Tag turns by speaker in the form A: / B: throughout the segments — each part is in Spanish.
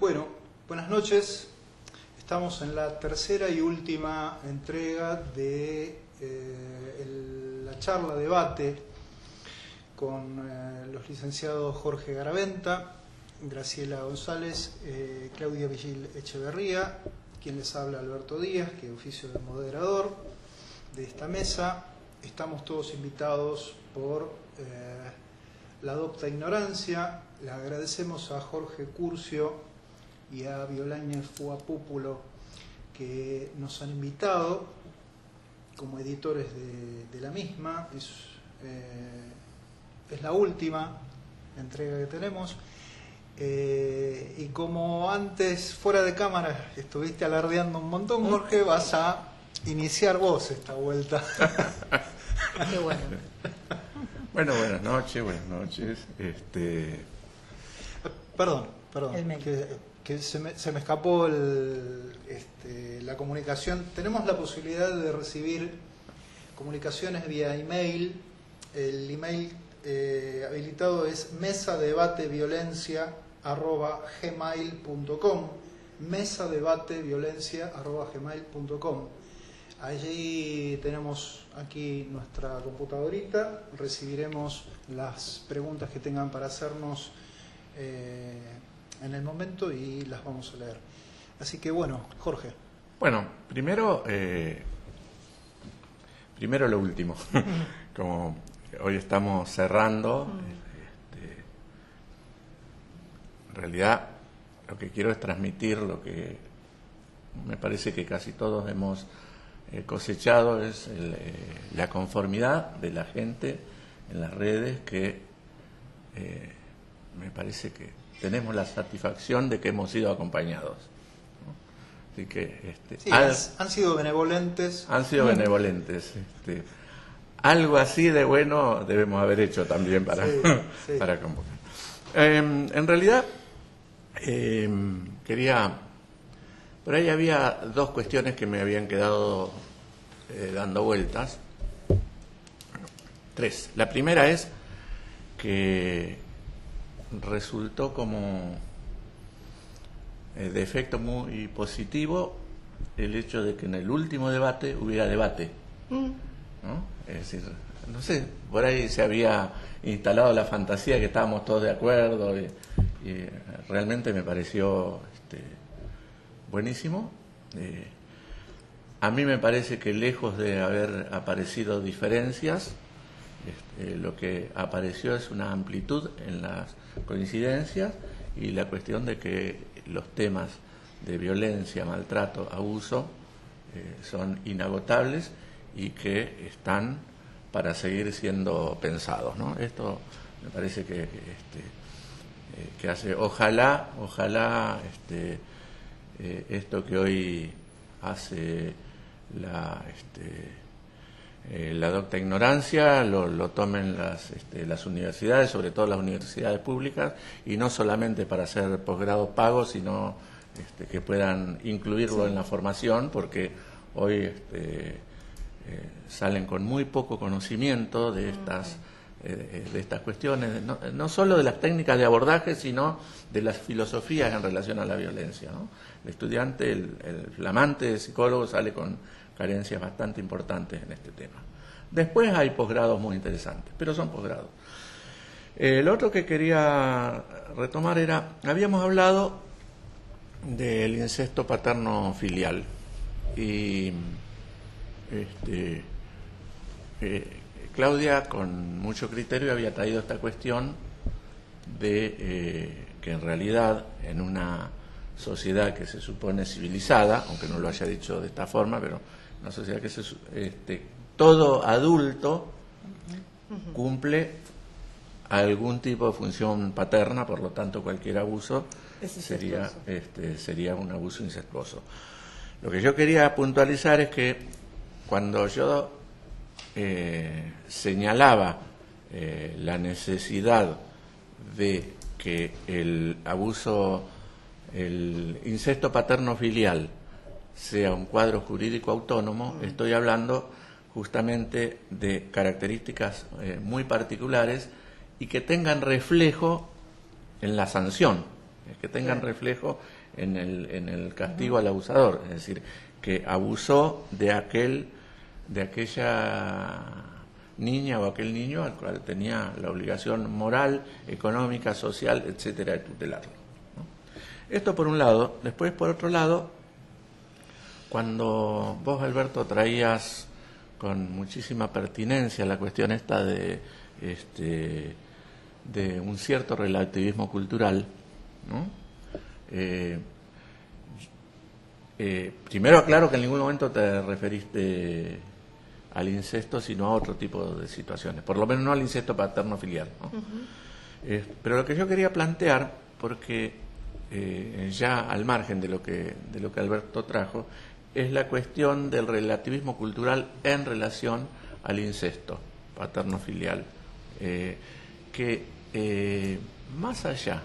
A: Bueno, buenas noches. Estamos en la tercera y última entrega de la charla debate con los licenciados Jorge Garaventa, Graciela González, Claudia Vigil Echeverría, quien les habla Alberto Díaz, que oficio de moderador de esta mesa. Estamos todos invitados por la docta ignorancia. Le agradecemos a Jorge Curcio y a Violaña Fuapúpulo que nos han invitado como editores de la misma. Es la última entrega que tenemos. Y como antes, fuera de cámara, estuviste alardeando un montón, Jorge, vas a iniciar vos esta vuelta.
B: Qué bueno.
A: Bueno, buenas noches. Perdón, que se me escapó la comunicación. Tenemos la posibilidad de recibir comunicaciones vía email. El email habilitado es mesadebateviolencia@gmail.com, mesadebateviolencia@gmail.com. Allí tenemos aquí nuestra computadorita, recibiremos las preguntas que tengan para hacernos en el momento y las vamos a leer. Así que bueno, Jorge.
C: Bueno, primero lo último. Como hoy estamos cerrando, en realidad lo que quiero es transmitir lo que me parece que casi todos hemos cosechado, es la conformidad de la gente en las redes, que me parece que tenemos la satisfacción de que hemos sido acompañados, ¿no? Así que
A: sí, han sido benevolentes.
C: Han sido benevolentes. Algo así de bueno debemos haber hecho también para convocar. En realidad, por ahí había dos cuestiones que me habían quedado dando vueltas. Tres. La primera es que resultó como de efecto muy positivo el hecho de que en el último debate hubiera debate, ¿no? Es decir, no sé, por ahí se había instalado la fantasía que estábamos todos de acuerdo y realmente me pareció buenísimo. A mí me parece que lejos de haber aparecido diferencias, lo que apareció es una amplitud en las coincidencias y la cuestión de que los temas de violencia, maltrato, abuso son inagotables y que están para seguir siendo pensados, ¿no? Esto me parece que hace, ojalá esto que hoy hace la docta ignorancia lo tomen las universidades, sobre todo las universidades públicas, y no solamente para hacer posgrados pagos, sino que puedan incluirlo en la formación, porque hoy salen con muy poco conocimiento de estas cuestiones, no solo de las técnicas de abordaje, sino de las filosofías en relación a la violencia, ¿no? El estudiante, el flamante psicólogo, sale con carencias bastante importantes en este tema. Después hay posgrados muy interesantes, pero son posgrados. Lo otro que quería retomar era, habíamos hablado del incesto paterno filial y Claudia con mucho criterio había traído esta cuestión de que en realidad en una sociedad que se supone civilizada, aunque no lo haya dicho de esta forma, pero una sociedad que todo adulto cumple algún tipo de función paterna, por lo tanto cualquier abuso sería un abuso incestuoso. Lo que yo quería puntualizar es que cuando yo señalaba la necesidad de que el incesto paterno filial sea un cuadro jurídico autónomo, estoy hablando justamente de características muy particulares y que tengan reflejo en la sanción. que tengan reflejo en el castigo al abusador, es decir, que abusó de aquella niña o aquel niño al cual tenía la obligación moral, económica, social, etcétera, de tutelarlo, ¿no? Esto por un lado. Después, por otro lado, cuando vos, Alberto, traías con muchísima pertinencia la cuestión esta de un cierto relativismo cultural, ¿no? Primero aclaro que en ningún momento te referiste al incesto, sino a otro tipo de situaciones, por lo menos no al incesto paterno-filial, ¿no? Pero lo que yo quería plantear, porque ya al margen de lo que Alberto trajo, es la cuestión del relativismo cultural en relación al incesto paterno-filial, que más allá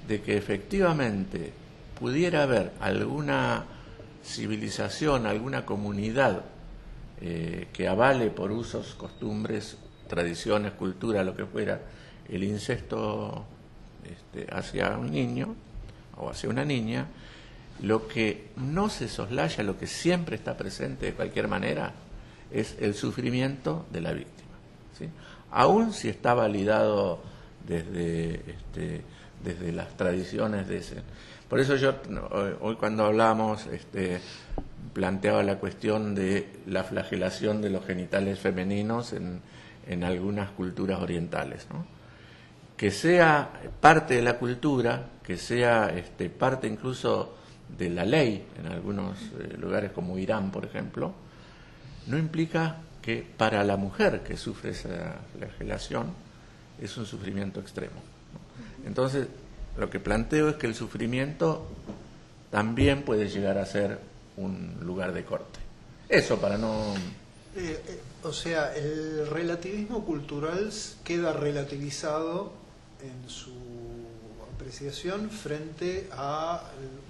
C: de que efectivamente pudiera haber alguna civilización, alguna comunidad que avale por usos, costumbres, tradiciones, cultura, lo que fuera, el incesto hacia un niño o hacia una niña, lo que no se soslaya, lo que siempre está presente de cualquier manera, es el sufrimiento de la víctima, ¿sí? Aún si está validado desde las tradiciones de ese. Por eso yo hoy cuando hablamos planteaba la cuestión de la flagelación de los genitales femeninos en algunas culturas orientales, ¿no? Que sea parte de la cultura, que sea parte incluso de la ley en algunos lugares como Irán, por ejemplo, no implica que para la mujer que sufre esa flagelación es un sufrimiento extremo, ¿no? Entonces, lo que planteo es que el sufrimiento también puede llegar a ser un lugar de corte. Eso para no...
A: O sea, el relativismo cultural queda relativizado en su apreciación frente a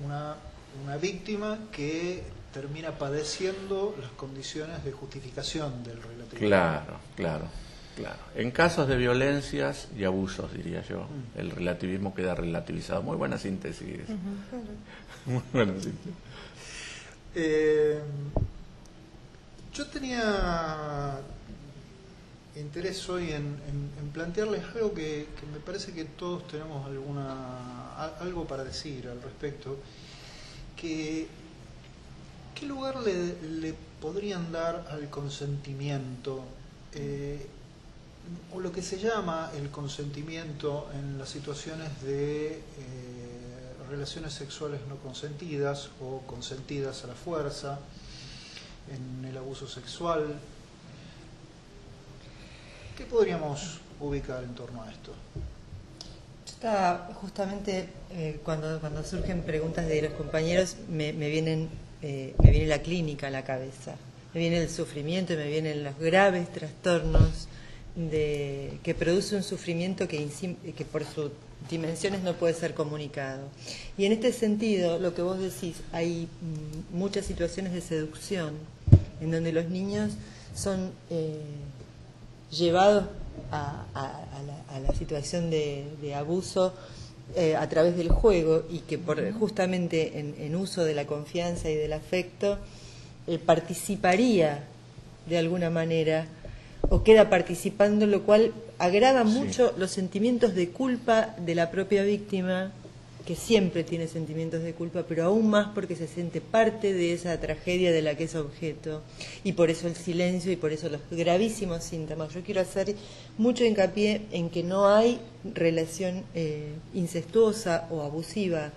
A: una víctima que termina padeciendo las condiciones de justificación del relativismo.
C: Claro. En casos de violencias y abusos, diría yo, el relativismo queda relativizado. Muy buena síntesis. Muy buena síntesis.
A: Yo tenía interés hoy en plantearles algo que me parece que todos tenemos algo para decir al respecto. ¿Qué lugar le podrían dar al consentimiento? O lo que se llama el consentimiento en las situaciones de relaciones sexuales no consentidas o consentidas a la fuerza, en el abuso sexual. ¿Qué podríamos ubicar en torno a esto?
B: Estaba justamente cuando surgen preguntas de los compañeros me viene la clínica a la cabeza, me viene el sufrimiento y me vienen los graves trastornos que produce un sufrimiento que por sus dimensiones no puede ser comunicado. Y en este sentido, lo que vos decís, hay muchas situaciones de seducción en donde los niños son llevados a la situación de abuso a través del juego, y que justamente en uso de la confianza y del afecto participaría de alguna manera o queda participando, lo cual agrava mucho los sentimientos de culpa de la propia víctima, que siempre tiene sentimientos de culpa, pero aún más porque se siente parte de esa tragedia de la que es objeto, y por eso el silencio y por eso los gravísimos síntomas. Yo quiero hacer mucho hincapié en que no hay relación incestuosa o abusiva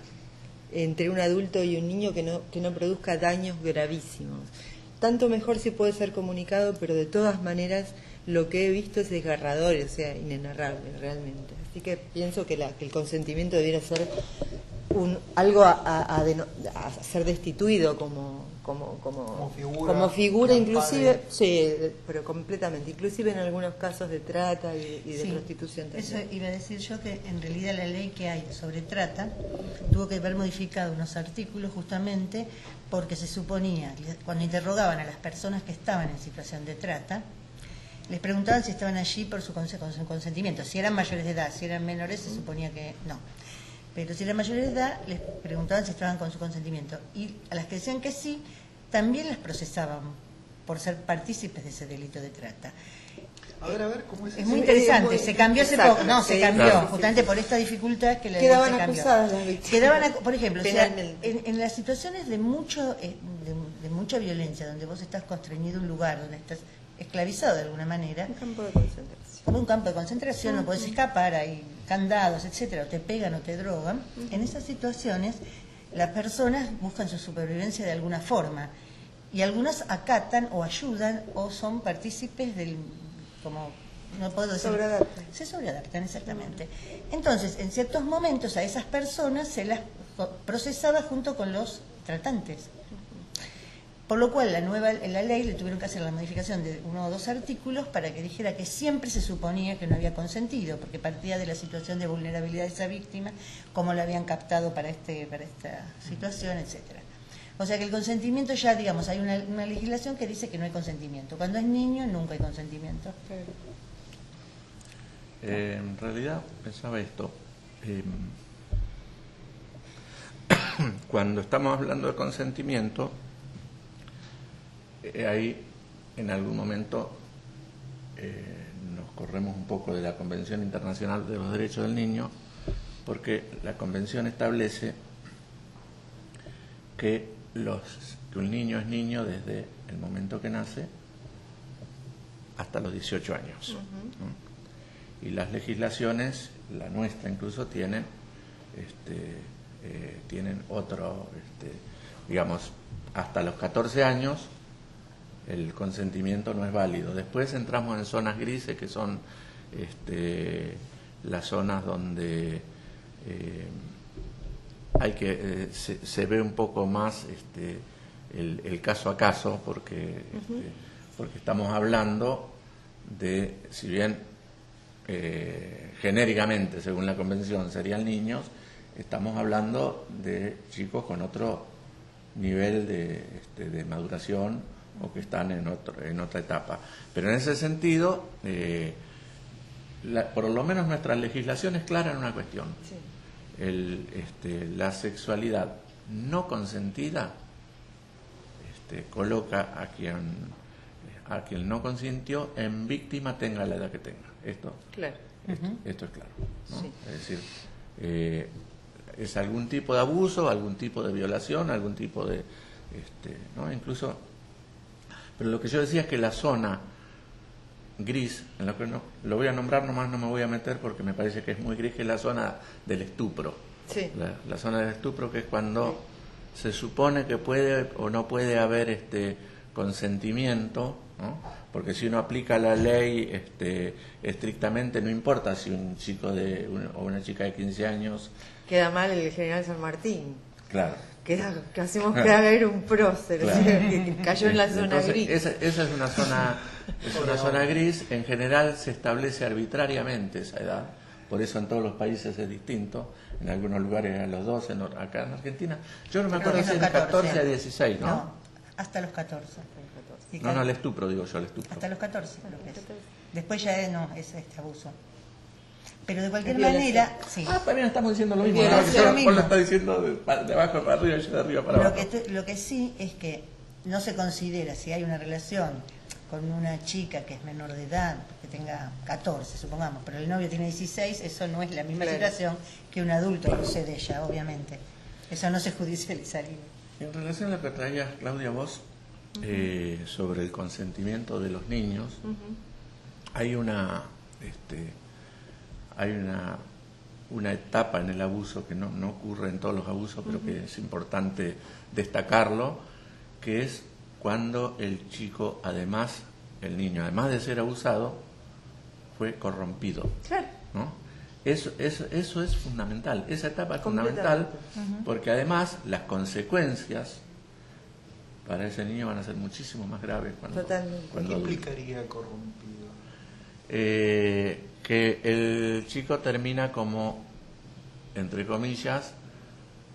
B: entre un adulto y un niño que no produzca daños gravísimos. Tanto mejor si puede ser comunicado, pero de todas maneras lo que he visto es desgarrador, o sea, inenarrable realmente. Así que pienso que el consentimiento debiera ser algo a ser destituido como figura inclusive, sí, pero completamente, inclusive en algunos casos de trata y de prostitución también.
D: Eso iba a decir yo, que en realidad la ley que hay sobre trata tuvo que haber modificado unos artículos justamente porque se suponía, cuando interrogaban a las personas que estaban en situación de trata, les preguntaban si estaban allí por su consentimiento, si eran mayores de edad, si eran menores se suponía que no. Pero si era mayor de edad, les preguntaban si estaban con su consentimiento. Y a las que decían que sí, también las procesaban por ser partícipes de ese delito de trata.
A: A ver, ¿cómo es
D: Es
A: eso?
D: muy interesante, se cambió hace
B: exacto,
D: poco, no, se
B: sí,
D: cambió,
C: claro.
D: justamente por esta dificultad que la ley
B: Quedaban
D: se cambió.
B: acusadas las víctimas.
D: Quedaban, por ejemplo, o sea,
B: Penalmente.
D: en las situaciones de mucha violencia, donde vos estás constreñido en un lugar, donde estás esclavizado de alguna manera,
B: Un campo de concentración.
D: como un campo de concentración, no podés escapar, hay candados, etcétera, o te pegan o te drogan. En esas situaciones, las personas buscan su supervivencia de alguna forma, y algunas acatan o ayudan o son partícipes del, como no puedo decir,
B: Sobreadaptan.
D: se sobreadaptan, exactamente. Entonces, en ciertos momentos a esas personas se las procesaba junto con los tratantes. Por lo cual en la ley le tuvieron que hacer la modificación de 1 o 2 artículos para que dijera que siempre se suponía que no había consentido, porque partía de la situación de vulnerabilidad de esa víctima, cómo la habían captado para esta situación, etcétera. O sea que el consentimiento ya, digamos, hay una legislación que dice que no hay consentimiento. Cuando es niño nunca hay consentimiento.
C: En realidad pensaba esto. Cuando estamos hablando de consentimiento, ahí en algún momento nos corremos un poco de la Convención Internacional de los Derechos del Niño, porque la Convención establece que un niño es niño desde el momento que nace hasta los 18 años. ¿No? Y las legislaciones, la nuestra incluso, tienen otro, digamos, hasta los 14 años el consentimiento no es válido. Después entramos en zonas grises, que son las zonas donde hay que se ve un poco más el caso a caso, porque estamos hablando de, si bien genéricamente, según la convención, serían niños, estamos hablando de chicos con otro nivel de maduración o que están en otra etapa. Pero en ese sentido, por lo menos nuestra legislación es clara en una cuestión.
B: Sí.
C: La sexualidad no consentida coloca a quien no consintió en víctima, tenga la edad que tenga. Esto es claro, ¿no?
B: Sí.
C: Es decir, es algún tipo de abuso, algún tipo de violación, algún tipo de ¿no? Incluso, pero lo que yo decía es que la zona gris, en lo que no lo voy a nombrar nomás, no me voy a meter porque me parece que es muy gris, que es la zona del estupro.
B: Sí.
C: La zona del estupro, que es cuando se supone que puede o no puede haber consentimiento, ¿no? Porque si uno aplica la ley estrictamente, no importa si un chico o una chica de 15 años...
B: Queda mal el general San Martín.
C: Claro.
B: Que hacemos que haber un prócer,
C: Claro.
B: o sea, que cayó en la zona
C: Entonces,
B: gris.
C: Esa es una zona, zona gris. En general se establece arbitrariamente esa edad, por eso en todos los países es distinto. En algunos lugares a los 12, acá en Argentina. Yo no me acuerdo si es de 14 a 16, ¿no?
D: No, hasta los 14. Y
C: No, el estupro, digo yo, el estupro.
D: hasta los 14, creo que es. Después ya no, es abuso. Pero de cualquier
B: Es violación.
D: manera, sí.
C: También estamos diciendo lo mismo.
B: Violación.
C: ¿no?
D: Lo
C: Vos lo
D: mismo.
C: estás diciendo de abajo para arriba y yo de arriba para abajo.
D: Lo que sí es que no se considera, si hay una relación con una chica que es menor de edad, que tenga 14, supongamos, pero el novio tiene 16, eso no es la misma
B: Claro.
D: situación que un adulto abuse de ella, obviamente. Eso no se judicializaría.
C: En relación a lo que traías, Claudia, vos, sobre el consentimiento de los niños, hay una etapa en el abuso que no ocurre en todos los abusos, pero que es importante destacarlo, que es cuando el chico, el niño, además de ser abusado, fue corrompido.
B: Claro.
C: ¿No? Eso es fundamental, esa etapa es fundamental, porque además las consecuencias para ese niño van a ser muchísimo más graves cuando
B: Totalmente.
A: ¿Qué
C: adulto.
A: implicaría corrompido?
C: Que el chico termina como, entre comillas,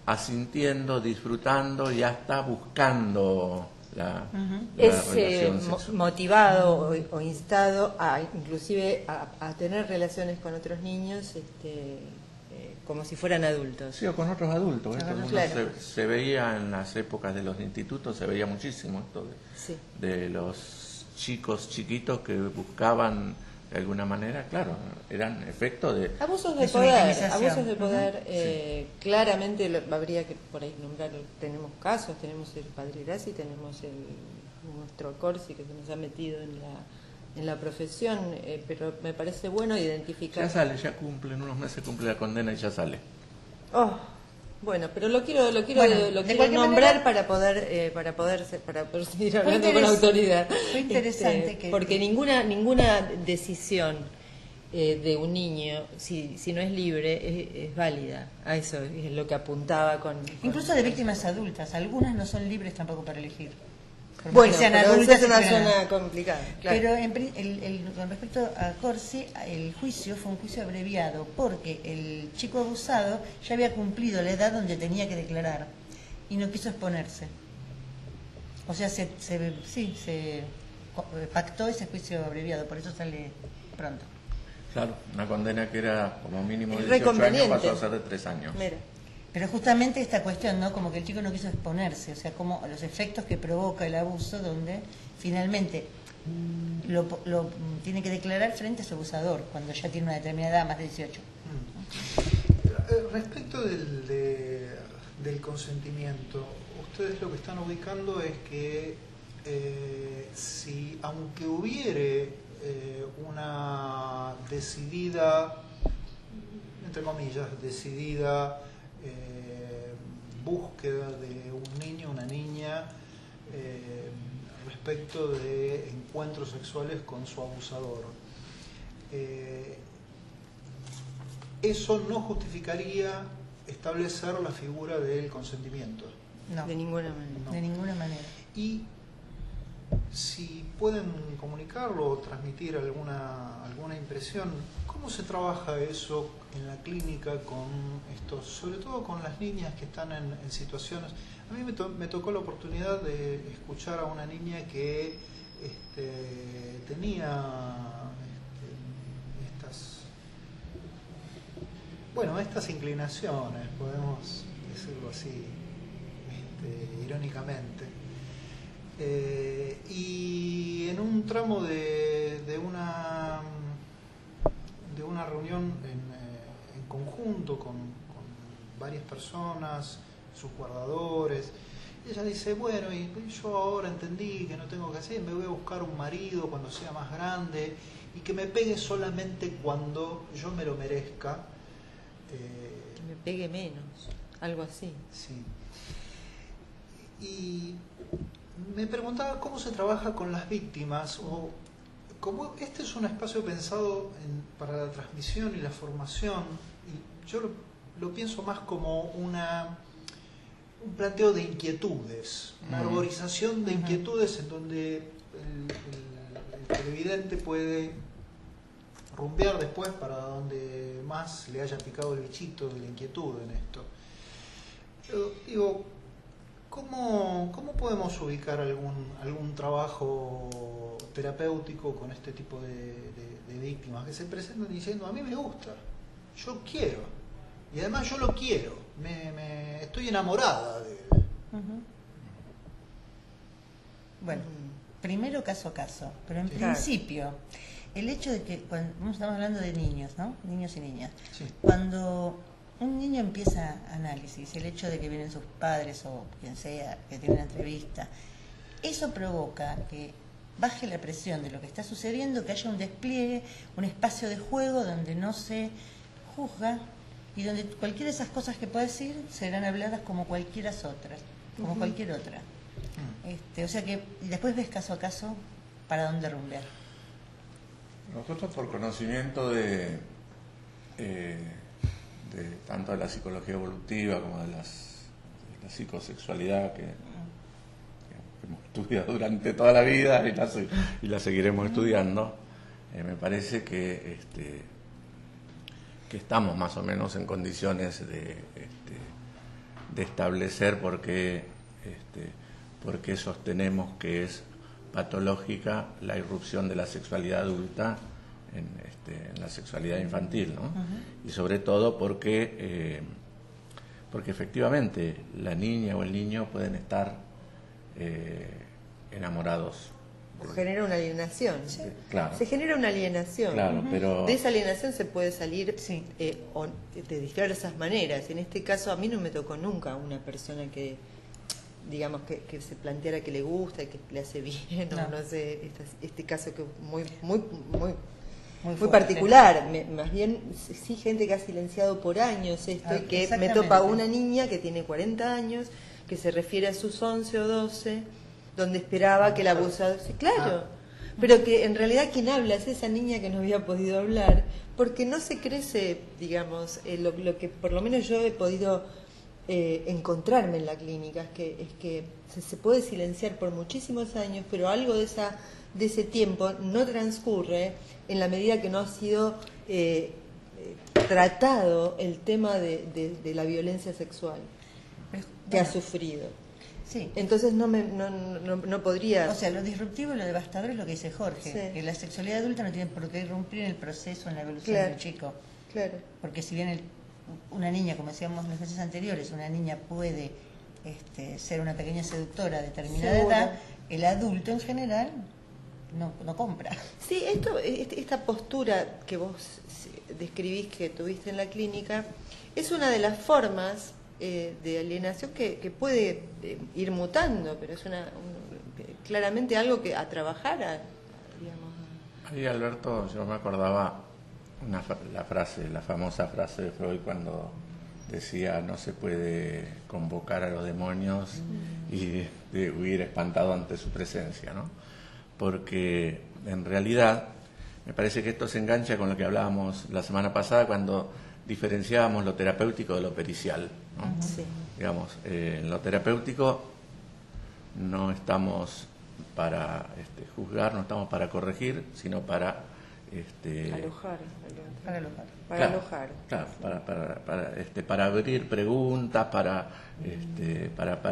C: asintiendo, disfrutando y hasta buscando la
B: Es
C: relación sexual.
B: motivado o instado a inclusive a tener relaciones con otros niños como si fueran adultos.
C: Sí, o con otros adultos. Esto uno
B: claro.
C: se veía en las épocas de los institutos, se veía muchísimo esto
B: Sí.
C: de los chicos chiquitos que buscaban de alguna manera, claro, eran efectos de...
B: Abusos de
D: Es
B: poder,
D: victimización.
B: abusos de poder,
C: Sí.
B: claramente habría que por ahí nombrar, tenemos casos, tenemos el Padre Grassi, tenemos nuestro Corsi que se nos ha metido en la profesión, pero me parece bueno identificar.
C: Ya sale, ya cumple, en unos meses cumple la condena y ya sale.
B: Oh, bueno, pero lo quiero
D: Bueno, de cualquier
B: nombrar
D: manera,
B: para poder seguir hablando con
D: interes-
B: autoridad.
D: fue interesante que-
B: porque ninguna decisión de un niño, si no es libre, es válida. A eso es lo que apuntaba con
D: Incluso de víctimas adultas, algunas no son libres tampoco para elegir. Por más
B: bueno,
D: que sean
B: pero
D: adultas,
B: esa es una
D: pero no.
B: zona complicada. Claro.
D: Pero con respecto a Corsi, el juicio fue un juicio abreviado porque el chico abusado ya había cumplido la edad donde tenía que declarar y no quiso exponerse. O sea, se pactó ese juicio abreviado, por eso sale pronto.
C: Claro, una condena que era como mínimo de
B: Es
C: 18 años
B: reconveniente.
C: pasó a ser de 3 años.
B: Mira.
D: Pero justamente esta cuestión, ¿no? Como que el chico no quiso exponerse, o sea, como los efectos que provoca el abuso, donde finalmente lo tiene que declarar frente a su abusador, cuando ya tiene una determinada edad, más de 18.
A: Respecto del consentimiento, ustedes lo que están ubicando es que si, aunque hubiere una decidida, entre comillas, decidida búsqueda de un niño, una niña, respecto de encuentros sexuales con su abusador, eso no justificaría establecer la figura del consentimiento.
D: No,
B: De ninguna manera.
A: No.
D: de ninguna manera.
A: Y si pueden comunicarlo o transmitir alguna impresión, ¿cómo se trabaja eso en la clínica con estos, sobre todo con las niñas que están en situaciones? A mí me tocó la oportunidad de escuchar a una niña que tenía estas inclinaciones, podemos decirlo así, irónicamente. Y en un tramo de una reunión en conjunto con varias personas, sus guardadores, ella dice, bueno, y yo ahora entendí que no tengo que hacer, me voy a buscar un marido cuando sea más grande y que me pegue solamente cuando yo me lo merezca.
B: Que me pegue menos, algo así.
A: Sí. Y me preguntaba cómo se trabaja con las víctimas, o como este es un espacio pensado para la transmisión y la formación, y yo lo pienso más como un planteo de inquietudes, una arborización de inquietudes en donde el televidente puede rumbear después para donde más le haya picado el bichito de la inquietud en esto. Yo digo, ¿cómo podemos ubicar algún trabajo terapéutico con este tipo de víctimas que se presentan diciendo, a mí me gusta, yo quiero, y además yo lo quiero, estoy enamorada de él?
D: Bueno, primero caso a caso, pero en
B: Claro.
D: principio, el hecho de que, cuando estamos hablando de niños, ¿no? Niños y niñas.
A: Sí.
D: Cuando un niño empieza análisis, el hecho de que vienen sus padres o quien sea, que tiene una entrevista, eso provoca que baje la presión de lo que está sucediendo, que haya un despliegue, un espacio de juego donde no se juzga y donde cualquiera de esas cosas que pueda decir serán habladas como cualquier otra. O sea que después ves caso a caso para dónde rumbear.
C: Nosotros, por conocimiento de tanto de la psicología evolutiva como de la psicosexualidad que hemos estudiado durante toda la vida y la seguiremos estudiando, me parece que estamos más o menos en condiciones de establecer por qué sostenemos que es patológica la irrupción de la sexualidad adulta en la sexualidad infantil, ¿no? Y sobre todo porque efectivamente la niña o el niño pueden estar enamorados.
B: Genera una alienación.
D: Sí.
C: Claro.
B: Se genera una alienación.
C: Claro, pero
B: De esa alienación se puede salir de diversas maneras. En este caso, a mí no me tocó nunca una persona que, digamos, que se planteara que le gusta, que le hace bien, o no sé, este caso que es muy
D: fuerte.
B: particular. Más bien, sí, gente que ha silenciado por años esto, y que me
D: Exactamente.
B: topa una niña que tiene 40 años, que se refiere a sus 11 o 12, donde esperaba que el abusador... Sí, claro, pero que en realidad quien habla es esa niña que no había podido hablar, porque no se crece, digamos, lo que por lo menos yo he podido encontrarme en la clínica, es que se puede silenciar por muchísimos años, pero algo de ese tiempo no transcurre en la medida que no ha sido tratado el tema de la violencia sexual que ha sufrido.
D: Sí.
B: Entonces no podría...
D: O sea, lo disruptivo y lo devastador es lo que dice Jorge,
B: Sí.
D: que la sexualidad adulta no tiene por qué irrumpir en el proceso, en la evolución
B: Claro.
D: del chico.
B: Claro.
D: Porque si bien una niña, como decíamos en las veces anteriores, una niña puede ser una pequeña seductora a determinada
B: Seguro.
D: edad, el adulto en general no compra.
B: Sí, esta postura que vos describís que tuviste en la clínica es una de las formas de alienación que puede ir mutando, pero es claramente algo que a trabajar, digamos.
C: ahí, Alberto, yo me acordaba la famosa frase de Freud cuando decía: no se puede convocar a los demonios y de huir espantado ante su presencia, ¿no? Porque en realidad me parece que esto se engancha con lo que hablábamos la semana pasada cuando diferenciábamos lo terapéutico de lo pericial, ¿no?
B: Sí.
C: Digamos, en lo terapéutico no estamos para juzgar, no estamos para corregir, sino para
B: Alojar.
D: Para alojar.
B: Para
C: claro,
B: alojar.
C: Claro, para abrir preguntas, para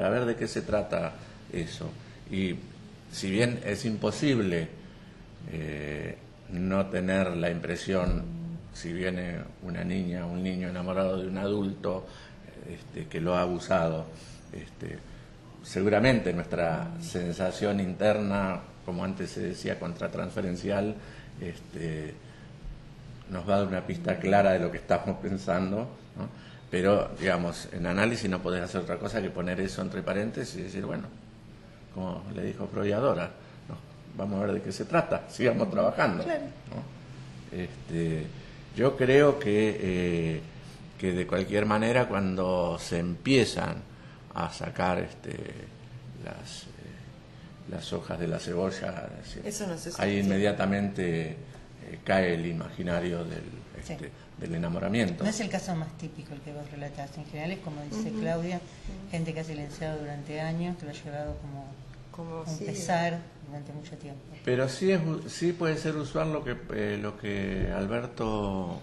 C: ver de qué se trata eso. Y si bien es imposible no tener la impresión, si viene una niña o un niño enamorado de un adulto que lo ha abusado, seguramente nuestra sensación interna, como antes se decía, contratransferencial, nos va a dar una pista clara de lo que estamos pensando, ¿no? Pero, digamos, en análisis no podés hacer otra cosa que poner eso entre paréntesis y decir, bueno, como le dijo Freud a Dora, ¿no? Vamos a ver de qué se trata, sigamos trabajando,
B: Claro.
C: ¿no? Yo creo que de cualquier manera, cuando se empiezan a sacar las hojas de la cebolla, es decir,
B: Eso no se
C: ahí
B: sostiene.
C: inmediatamente cae el imaginario
D: Sí.
C: del enamoramiento.
D: No es el caso más típico el que vos relatás. En general es como dice Claudia, gente que ha silenciado durante años, que lo ha llevado como un
B: sí.
D: pesar durante mucho tiempo.
C: Pero sí puede ser usual lo que Alberto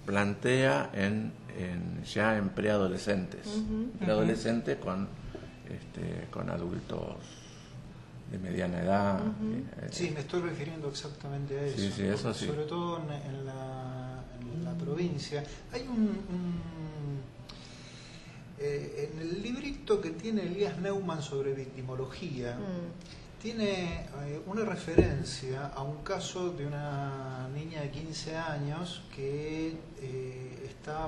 C: plantea ya en preadolescentes, preadolescentes con adultos de mediana edad.
A: Sí, me estoy refiriendo exactamente a eso.
C: Sí, eso sí.
A: Sobre todo en la provincia. Hay en el librito que tiene Elías Neumann sobre victimología, tiene una referencia a un caso de una niña de 15 años que está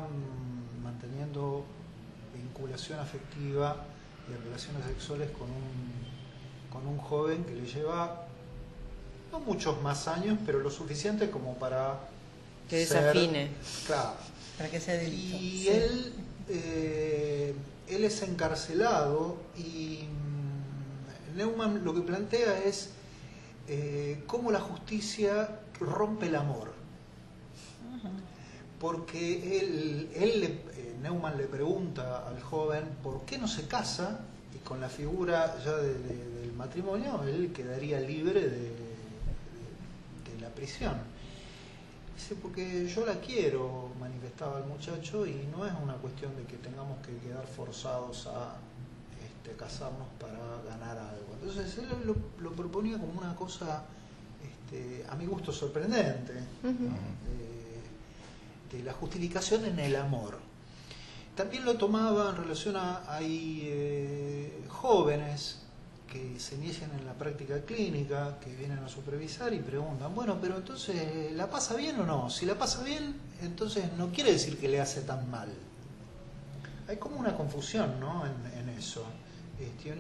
A: manteniendo vinculación afectiva y relaciones sexuales con un joven que le lleva no muchos más años, pero lo suficiente como para
B: Que
A: ser-
B: desafine.
A: Claro.
D: Para que sea delito.
A: Y
D: Sí.
A: él es encarcelado y Neumann lo que plantea es cómo la justicia rompe el amor. Porque Neumann le pregunta al joven por qué no se casa, y con la figura ya del matrimonio él quedaría libre de la prisión. Dice, porque yo la quiero, manifestaba el muchacho, y no es una cuestión de que tengamos que quedar forzados a casarnos para ganar algo. Entonces él lo proponía como una cosa a mi gusto sorprendente, ¿no? De la justificación en el amor. También lo tomaba en relación a hay jóvenes que se inician en la práctica clínica, que vienen a supervisar y preguntan, bueno, pero entonces, ¿la pasa bien o no? Si la pasa bien, entonces no quiere decir que le hace tan mal. Hay como una confusión, ¿no?, en eso.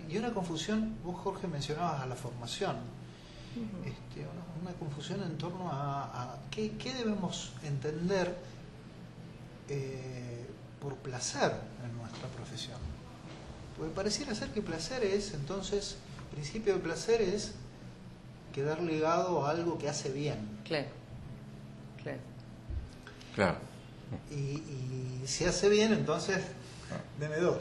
A: Y una confusión, vos, Jorge, mencionabas a la formación. Una confusión en torno a qué debemos entender por placer en nuestra profesión. Porque pareciera ser que placer es, entonces, el principio de placer es quedar ligado a algo que hace bien.
C: Claro.
A: Y si hace bien, entonces, deme dos.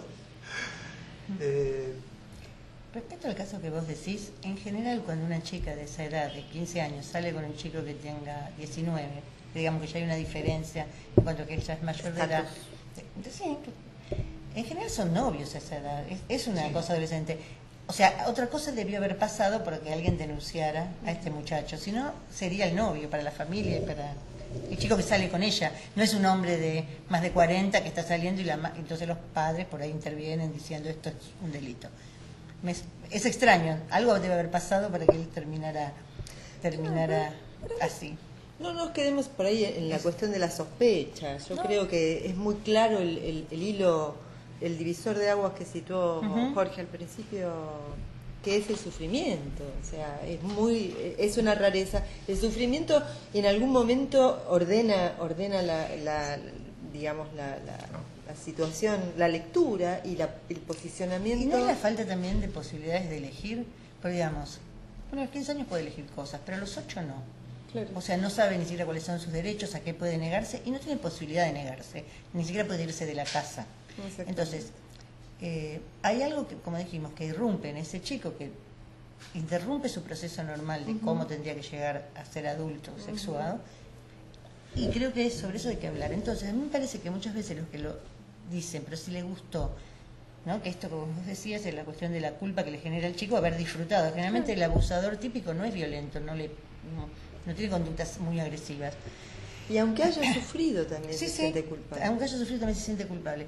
D: Respecto al caso que vos decís, en general cuando una chica de esa edad, de 15 años, sale con un chico que tenga 19, digamos que ya hay una diferencia en cuanto a que ella es mayor de edad. Sí, en general son novios a esa edad, es una cosa adolescente. O sea, otra cosa debió haber pasado porque alguien denunciara a este muchacho, si no sería el novio para la familia y para el chico que sale con ella. No es un hombre de más de 40 que está saliendo y entonces los padres por ahí intervienen diciendo esto es un delito. Es extraño, algo debe haber pasado para que él terminara así.
B: No nos quedemos por ahí en la cuestión de la sospecha. Yo creo que es muy claro el hilo, el divisor de aguas que situó Jorge al principio, que es el sufrimiento. O sea, es una rareza. El sufrimiento en algún momento ordena la situación, la lectura y el posicionamiento.
D: ¿Y no es la falta también de posibilidades de elegir? Porque digamos, a los 15 años puede elegir cosas, pero a los 8 no.
B: Claro.
D: O sea, no sabe ni siquiera cuáles son sus derechos, a qué puede negarse, y no tiene posibilidad de negarse, ni siquiera puede irse de la casa. Entonces, hay algo que, como dijimos, que irrumpe en ese chico, que interrumpe su proceso normal de cómo tendría que llegar a ser adulto, sexuado, y creo que sobre eso hay que hablar. Entonces, a mí me parece que muchas veces los que lo dicen, pero si le gustó, ¿no?, que esto, como vos decías, es la cuestión de la culpa que le genera al chico haber disfrutado. Generalmente el abusador típico no es violento, no tiene conductas muy agresivas.
B: Y aunque haya sufrido también se siente culpable.
D: Aunque haya sufrido también se siente culpable.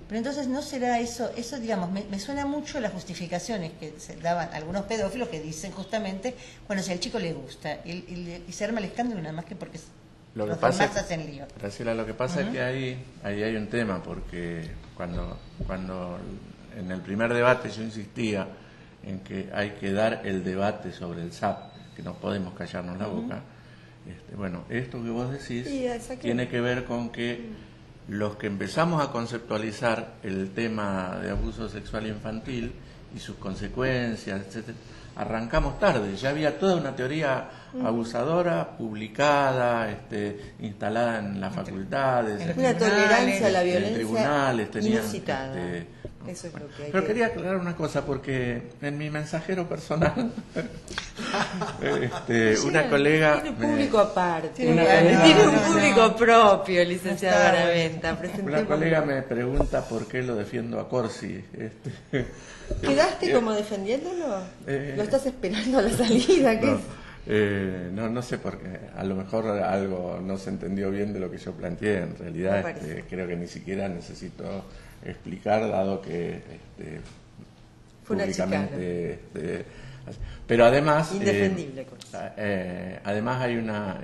D: Pero entonces no será eso digamos, me suena mucho a las justificaciones que se daban algunos pedófilos que dicen justamente, bueno, si al chico le gusta y se arma el escándalo nada más que porque
C: Lo que
D: los
C: pasa
D: demás hacen lío.
C: Graciela, lo que pasa es que ahí hay un tema, porque cuando en el primer debate yo insistía en que hay que dar el debate sobre el SAP, que no podemos callarnos la boca, bueno, esto que vos decís tiene que ver con que los que empezamos a conceptualizar el tema de abuso sexual infantil y sus consecuencias, etcétera, arrancamos tarde. Ya había toda una teoría abusadora publicada, instalada en las facultades,
B: una tolerancia a la violencia
C: en tribunales,
B: inusitada. Eso es lo que hay.
C: Pero quería aclarar una cosa, porque en mi mensajero personal una colega
B: tiene un público aparte,
C: colega,
B: tiene un público propio, licenciado Garaventa.
C: Una colega me pregunta por qué lo defiendo a Corsi.
B: ¿Quedaste como defendiéndolo? ¿Lo estás esperando a la salida?
C: No sé, porque a lo mejor algo no se entendió bien de lo que yo planteé. En realidad creo que ni siquiera necesito explicar, dado que públicamente pero además
B: indefendible.
C: Además hay una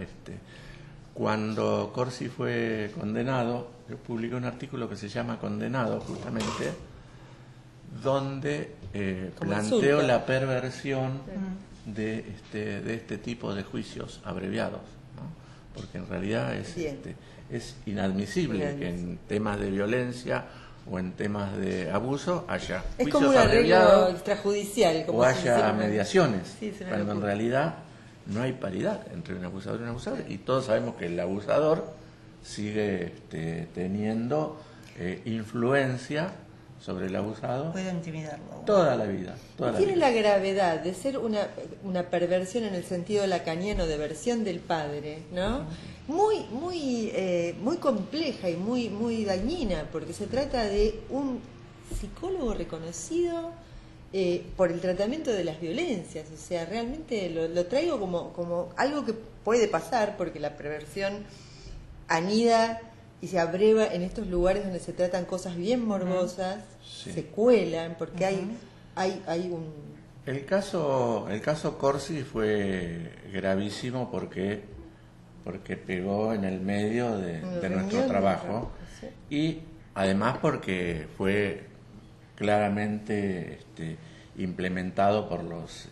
C: cuando Corsi fue condenado, yo publiqué un artículo que se llama Condenado, justamente, donde planteo la perversión de este tipo de juicios abreviados, ¿no? Porque en realidad es inadmisible que en temas de violencia o en temas de abuso haya juicios
B: es como un arreglo
C: abreviados
B: extrajudicial, como
C: o haya mediaciones, cuando en realidad no hay paridad entre un abusador y un abusador, y todos sabemos que el abusador sigue teniendo influencia sobre el abusado.
D: Puede intimidarlo.
C: Toda la vida.
B: Tiene la gravedad de ser una perversión en el sentido lacaniano de versión del padre, ¿no? Muy compleja y muy dañina, porque se trata de un psicólogo reconocido por el tratamiento de las violencias. O sea, realmente lo traigo como algo que puede pasar, porque la perversión anida y se abreva en estos lugares donde se tratan cosas bien morbosas,
C: Sí.
B: se cuelan, porque hay un...
C: El caso Corsi fue gravísimo porque pegó en el medio de nuestro trabajo,
B: sí.
C: y además porque fue claramente implementado por los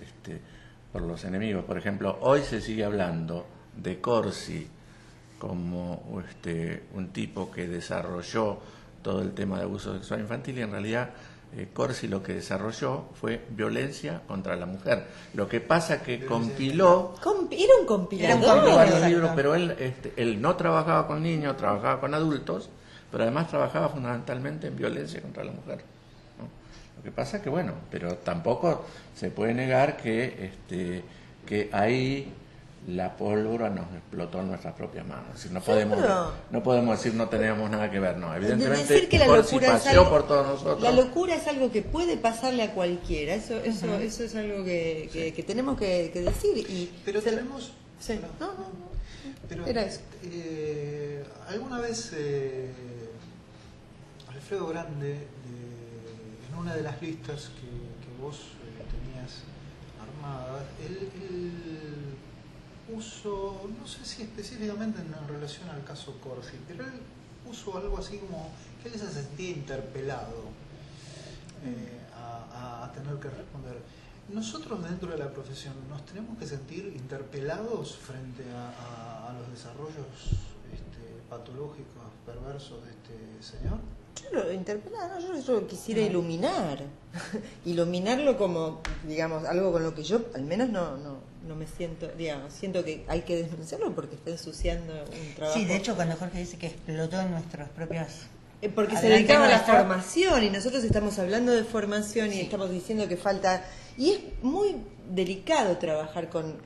C: enemigos. Por ejemplo, hoy se sigue hablando de Corsi como un tipo que desarrolló todo el tema de abuso sexual infantil, y en realidad Corsi lo que desarrolló fue violencia contra la mujer. Lo que pasa que compiló
B: Era un compilador.
C: varios libros, pero él no trabajaba con niños, trabajaba con adultos, pero además trabajaba fundamentalmente en violencia contra la mujer, ¿no? Lo que pasa que, bueno, pero tampoco se puede negar que ahí la pólvora nos explotó en nuestras propias manos. Es decir, no podemos decir no teníamos nada que ver, no. Evidentemente,
B: decir que la
C: Corsi
B: locura es
C: paseó
B: algo,
C: por todos nosotros.
B: La locura es algo que puede pasarle a cualquiera. Eso es algo que tenemos que decir.
A: Pero tenemos...
B: Sí.
A: No.
B: No.
A: Pero,
B: Era eso.
A: alguna vez Alfredo Grande, en una de las listas que vos tenías armadas, él puso, no sé si específicamente en relación al caso Corsi, pero él puso algo así como que él se sentía interpelado a tener que responder. Nosotros dentro de la profesión nos tenemos que sentir interpelados frente a los desarrollos patológicos, perversos de este señor.
B: Yo lo interpelaba, yo quisiera iluminarlo como, digamos, algo con lo que yo al menos no me siento, digamos, siento que hay que denunciarlo porque está ensuciando un trabajo.
D: Sí, de hecho cuando Jorge dice que explotó en nuestras propias...
B: Porque se dedicaba a la formación, y nosotros estamos hablando de formación y estamos diciendo que falta... Y es muy delicado trabajar con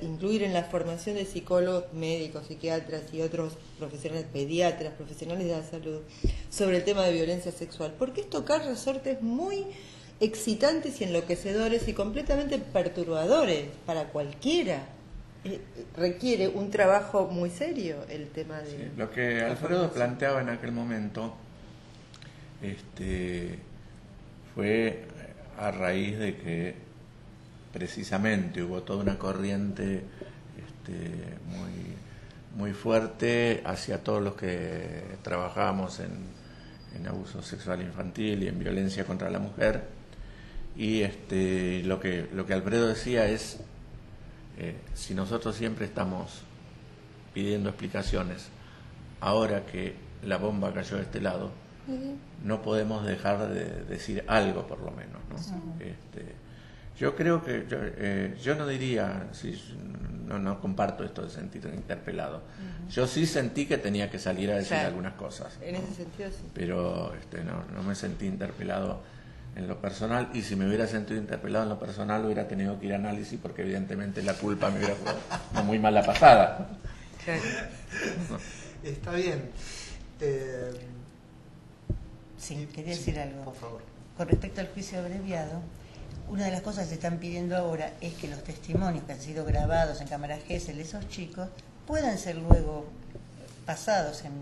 B: incluir en la formación de psicólogos, médicos, psiquiatras y otros profesionales, pediatras, profesionales de la salud, sobre el tema de violencia sexual, porque es tocar resortes muy excitantes y enloquecedores y completamente perturbadores para cualquiera. Requiere un trabajo muy serio el tema de...
C: Sí, lo que Alfredo planteaba en aquel momento fue a raíz de que precisamente hubo toda una corriente muy fuerte hacia todos los que trabajábamos en abuso sexual infantil y en violencia contra la mujer, y lo que Alfredo decía es, si nosotros siempre estamos pidiendo explicaciones, ahora que la bomba cayó de este lado, no podemos dejar de decir algo, por lo menos, ¿no? Yo creo que yo no diría, no comparto esto de sentir interpelado. Yo sí sentí que tenía que salir a decir algunas cosas, ¿no?
B: En ese sentido sí.
C: Pero no me sentí interpelado en lo personal, y si me hubiera sentido interpelado en lo personal hubiera tenido que ir a análisis, porque evidentemente la culpa me hubiera jugado una muy mala pasada.
B: Claro.
A: Está bien.
D: Sí, quería decir algo.
A: Por favor.
D: Con respecto al juicio abreviado, una de las cosas que se están pidiendo ahora es que los testimonios que han sido grabados en cámaras Gesell de esos chicos puedan ser luego pasados en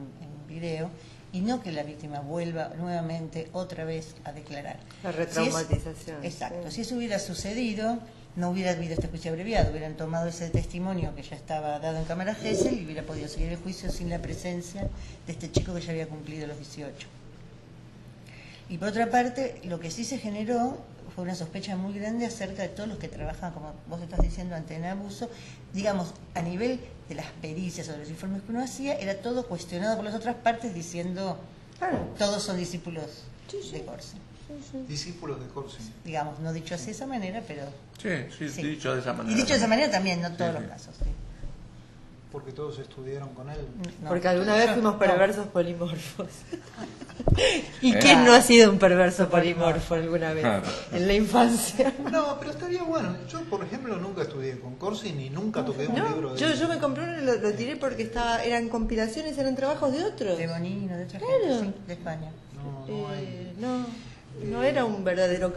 D: video, y no que la víctima vuelva nuevamente otra vez a declarar.
B: La retraumatización.
D: Exacto. Si eso hubiera sucedido, no hubiera habido este juicio abreviado, hubieran tomado ese testimonio que ya estaba dado en cámara Gesell y hubiera podido seguir el juicio sin la presencia de este chico que ya había cumplido los 18. Y por otra parte, lo que sí se generó fue una sospecha muy grande acerca de todos los que trabajan, como vos estás diciendo, ante el abuso. Digamos, a nivel de las pericias o de los informes que uno hacía, era todo cuestionado por las otras partes diciendo, todos son discípulos de Corsi.
A: Discípulos de Corsi.
D: Digamos, no dicho así de esa manera, pero...
C: Sí, dicho de esa manera.
D: Y dicho de esa manera también, no todos los
C: sí.
D: casos. Sí.
A: Porque todos estudiaron con él.
D: No.
B: Porque alguna vez fuimos perversos polimorfos. ¿Y
C: ¿Eh?
B: quién no ha sido un perverso polimorfo alguna vez
C: Claro.
B: en la infancia?
A: No, pero estaría bueno. Yo, por ejemplo, nunca estudié con Corsi ni nunca toqué un libro de
B: Yo me compré uno y lo tiré porque eran compilaciones, eran trabajos de otros.
D: De Bonino, de otra
B: Claro.
D: gente, sí, de España.
A: No hay.
B: No. No era un verdadero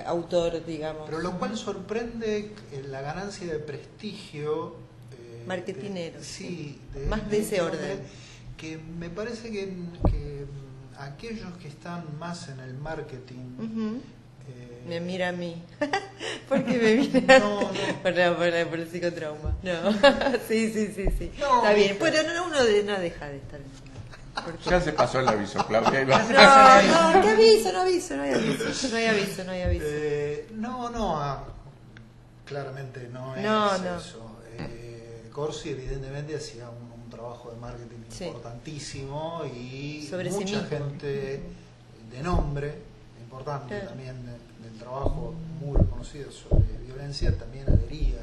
B: autor, digamos.
A: Pero lo cual sorprende la ganancia de prestigio.
B: Marketinero.
A: Sí,
B: más de ese orden.
A: Que me parece que aquellos que están más en el marketing.
B: Me mira a mí. ¿Por qué me mira?
A: No.
B: Por el psicotrauma. No. Sí.
A: No,
B: está bien. Pero uno no deja de estar en
C: Ya se pasó el aviso, Claudia.
B: No, ¿qué aviso? No hay aviso.
A: Claramente no es eso. Corsi evidentemente hacía un trabajo de marketing importantísimo y
B: sobre
A: mucha gente de nombre importante también del trabajo muy reconocido sobre violencia también adhería.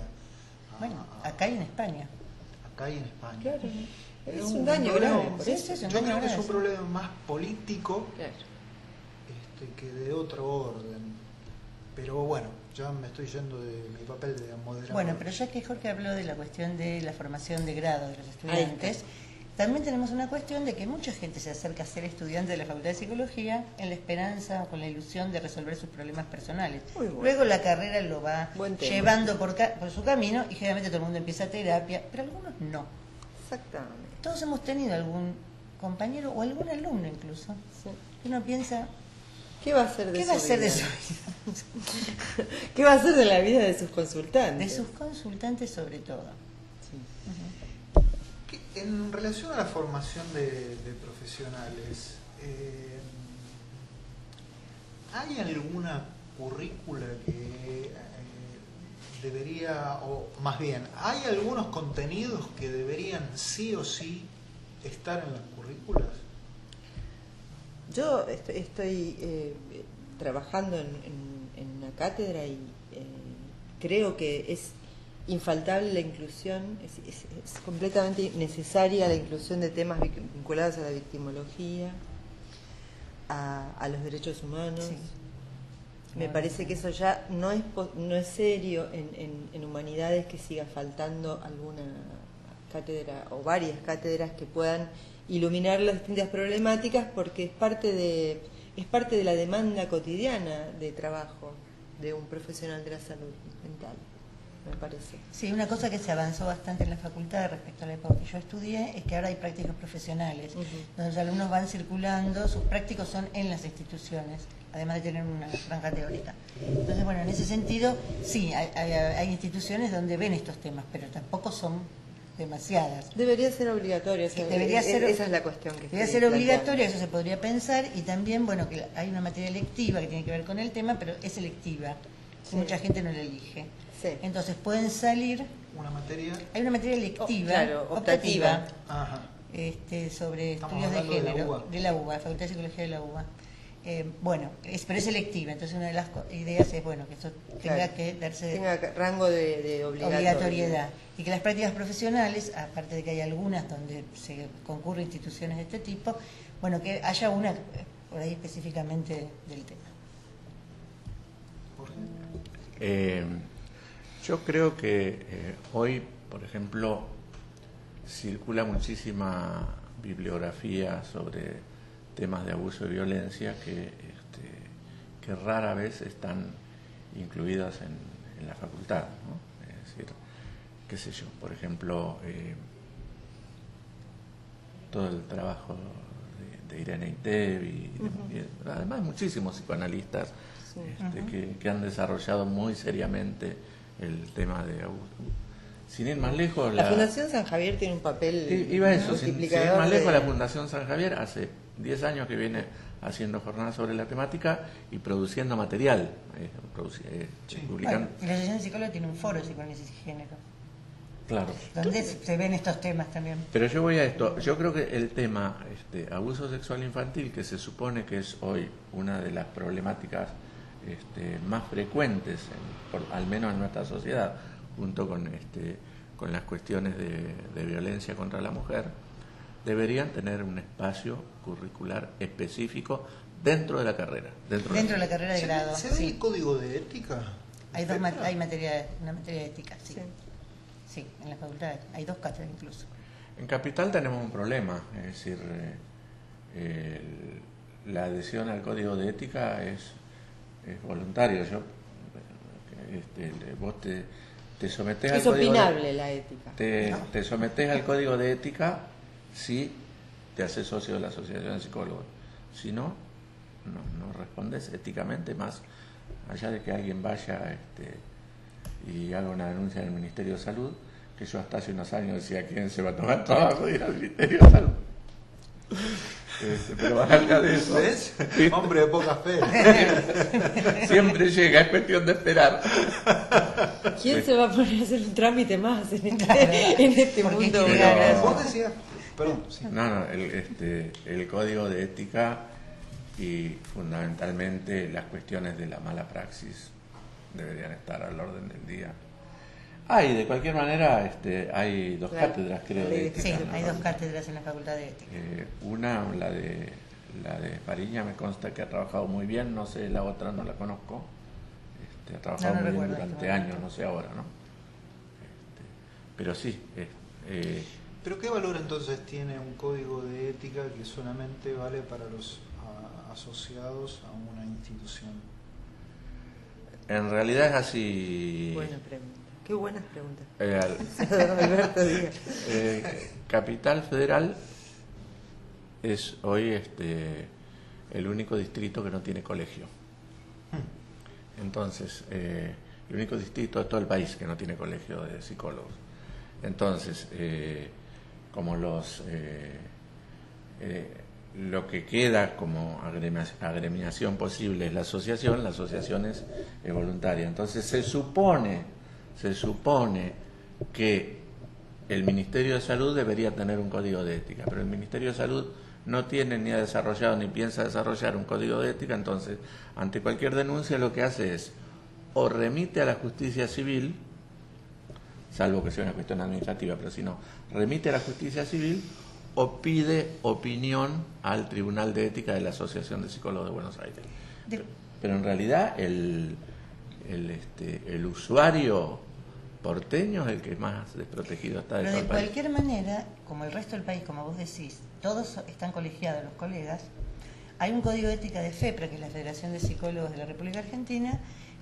D: Acá y en España.
B: Claro. Es un daño grave.
A: Yo creo que es un problema más político que de otro orden. Pero bueno, ya me estoy yendo de mi papel de moderador.
D: Bueno, pero ya que Jorge habló de la cuestión de la formación de grado de los estudiantes, también tenemos una cuestión de que mucha gente se acerca a ser estudiante de la Facultad de Psicología en la esperanza o con la ilusión de resolver sus problemas personales. Luego la carrera lo va llevando por su camino y generalmente todo el mundo empieza terapia, pero algunos no.
B: Exactamente.
D: Todos hemos tenido algún compañero o algún alumno incluso que uno piensa,
B: ¿qué va a hacer de
D: su vida?
B: ¿Qué va a hacer de la vida de sus consultantes?
D: De sus consultantes sobre todo.
A: En relación a la formación de profesionales, ¿hay alguna currícula que debería, o más bien, ¿hay algunos contenidos que deberían sí o sí estar en las currículas?
B: Yo estoy trabajando en una cátedra y creo que es infaltable la inclusión, es completamente necesaria la inclusión de temas vinculados a la victimología, a los derechos humanos. Sí. Me parece que eso ya no es serio en humanidades que siga faltando alguna cátedra o varias cátedras que puedan iluminar las distintas problemáticas, porque es parte de la demanda cotidiana de trabajo de un profesional de la salud mental, me parece.
D: Sí, una cosa que se avanzó bastante en la facultad respecto a la época que yo estudié es que ahora hay prácticos profesionales, donde los alumnos van circulando, sus prácticos son en las instituciones, además de tener una franja teórica. Entonces, bueno, en ese sentido, sí, hay instituciones donde ven estos temas, pero tampoco son demasiadas.
B: Debería ser obligatorio, esa es la cuestión.
D: Debería ser obligatorio, eso se podría pensar, y también, bueno, que hay una materia electiva que tiene que ver con el tema, pero es electiva, mucha gente no la elige. Sí. Entonces pueden salir...
A: ¿Una materia?
D: Hay una materia electiva, optativa, sobre estudios de género, de la UBA, Facultad de Psicología de la UBA. Pero es electiva, entonces una de las ideas es que eso tenga que darse
B: tenga rango de
D: obligatoriedad, y que las prácticas profesionales, aparte de que hay algunas donde se concurren instituciones de este tipo, que haya una por ahí específicamente del tema.
C: Yo creo que hoy, por ejemplo, circula muchísima bibliografía sobre temas de abuso y violencia que rara vez están incluidas en la facultad, ¿no? Es decir, qué sé yo, por ejemplo, todo el trabajo de Irene Itev y además muchísimos psicoanalistas que han desarrollado muy seriamente el tema de abuso. Sin ir más lejos,
B: la Fundación San Javier tiene un papel
C: sin ir más lejos, la Fundación San Javier hace 10 años que viene haciendo jornadas sobre la temática y produciendo material, publicando.
D: Y la Asociación de Psicólogos tiene un foro de psicoanálisis y género.
C: Claro.
D: Donde se ven estos temas también.
C: Pero yo voy a esto, yo creo que el tema abuso sexual infantil, que se supone que es hoy una de las problemáticas más frecuentes, al menos en nuestra sociedad, junto con las cuestiones de violencia contra la mujer, deberían tener un espacio curricular específico dentro de la carrera.
D: Dentro de la carrera de grado.
A: ¿Se ve el código de ética?
D: Hay una materia de ética, sí. Sí, en la facultad hay 2 cátedras incluso.
C: En Capital tenemos un problema, es decir, la adhesión al código de ética es voluntario. Vos te sometés al
B: Es
C: código
B: opinable la ética.
C: te sometés al código de ética si te haces socio de la Asociación de Psicólogos. Si no, no respondes éticamente, más allá de que alguien vaya y haga una denuncia en el Ministerio de Salud, que yo hasta hace unos años decía quién se va a tomar el trabajo de ir al Ministerio de Salud. Pero más allá de eso,
A: ¿ves? Hombre de poca fe.
C: siempre llega, es cuestión de esperar.
B: ¿Quién se va a poner a hacer un trámite más en este
D: Porque
B: mundo?
C: Pero-
A: Vos decías, perdón, sí.
C: No, el código de ética y fundamentalmente las cuestiones de la mala praxis deberían estar al orden del día. Y de cualquier manera hay dos
B: Claro,
C: cátedras, creo,
B: la
C: de
B: ley de
C: ética.
D: Sí,
C: ¿no?
D: hay 2 cátedras en la Facultad de Ética.
C: Una, la de Fariña, me consta que ha trabajado muy bien, no sé, la otra no la conozco. Ha trabajado
D: No
C: muy bien
D: recuerdo en
C: durante
D: este
C: años,
D: momento.
C: no sé ahora, ¿no? Pero sí,
A: Pero ¿qué valor entonces tiene un código de ética que solamente vale para los asociados a una institución?
C: en realidad es así.
B: Buena pregunta. Qué buenas preguntas.
C: Al-
B: Alberto Díaz.
C: Capital Federal es hoy el único distrito que no tiene colegio. Entonces, el único distrito de todo el país que no tiene colegio de psicólogos. Entonces, como lo que queda como agremiación posible es la asociación es voluntaria. Entonces se supone que el Ministerio de Salud debería tener un código de ética, pero el Ministerio de Salud no tiene ni ha desarrollado ni piensa desarrollar un código de ética. Entonces, ante cualquier denuncia lo que hace es o remite a la justicia civil, salvo que sea una cuestión administrativa, pero si no, remite a la justicia civil o pide opinión al Tribunal de Ética de la Asociación de Psicólogos de Buenos Aires. Pero en realidad el usuario porteño es el que más desprotegido está de
D: Pero
C: todo
D: de
C: el país.
D: cualquier manera, como el resto del país, como vos decís, todos están colegiados los colegas, hay un código de ética de FEPRA, que es la Federación de Psicólogos de la República Argentina,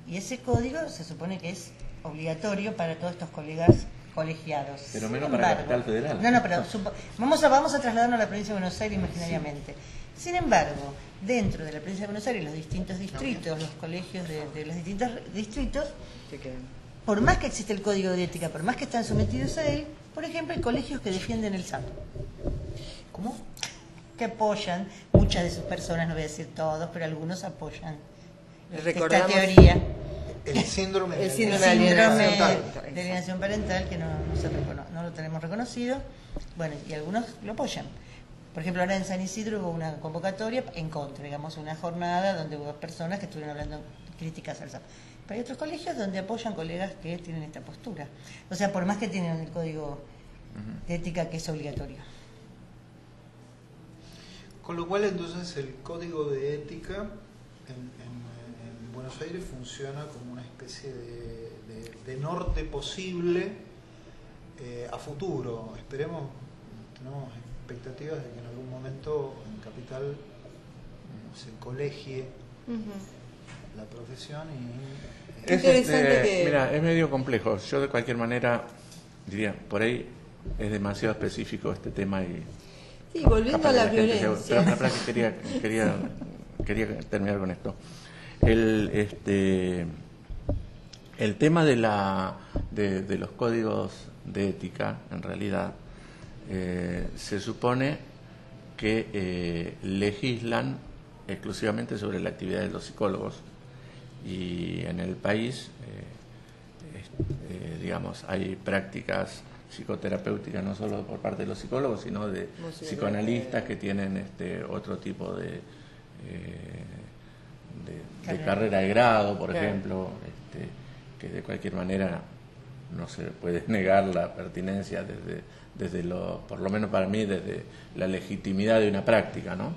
D: y ese código se supone que es obligatorio para todos estos colegas colegiados.
C: Pero
D: Sin
C: menos para
D: embargo-
C: Capital Federal.
D: No, pero vamos a trasladarnos a la provincia de Buenos Aires imaginariamente. Sin embargo, dentro de la provincia de Buenos Aires, los distintos distritos, los colegios de los distintos distritos, por más que existe el código de ética, por más que están sometidos a él, por ejemplo, hay colegios que defienden el SAP.
A: ¿Cómo?
D: Que apoyan, muchas de sus personas, no voy a decir todos, pero algunos apoyan esta
B: Recordamos-
D: teoría.
A: El síndrome
B: El
A: de
B: síndrome
A: alienación
B: de
D: Síndrome
A: parental.
D: de alienación parental, que no lo tenemos reconocido, bueno, y algunos lo apoyan. Por ejemplo, ahora en San Isidro hubo una convocatoria en contra, digamos, una jornada donde hubo personas que estuvieron hablando críticas al SAP. Pero hay otros colegios donde apoyan colegas que tienen esta postura. O sea, por más que tienen el código de ética que es obligatorio.
A: Con lo cual entonces el código de ética en Buenos Aires funciona como una especie de norte posible a futuro. Tenemos expectativas de que en algún momento en Capital se colegie la profesión y...
B: Qué interesante que-
C: Mira, es medio complejo. Yo de cualquier manera diría, por ahí es demasiado específico este tema y
B: Sí, volviendo
C: capaz
B: a
C: que
B: la
C: gente
B: violencia.
C: pero quería terminar con esto. El tema de los códigos de ética, en realidad, se supone que legislan exclusivamente sobre la actividad de los psicólogos, y en el país, digamos, hay prácticas psicoterapéuticas no solo por parte de los psicólogos, sino de psicoanalistas que tienen otro tipo de carrera de grado, por
B: Claro.
C: ejemplo, que de cualquier manera no se puede negar la pertinencia por lo menos para mí, desde la legitimidad de una práctica, ¿no?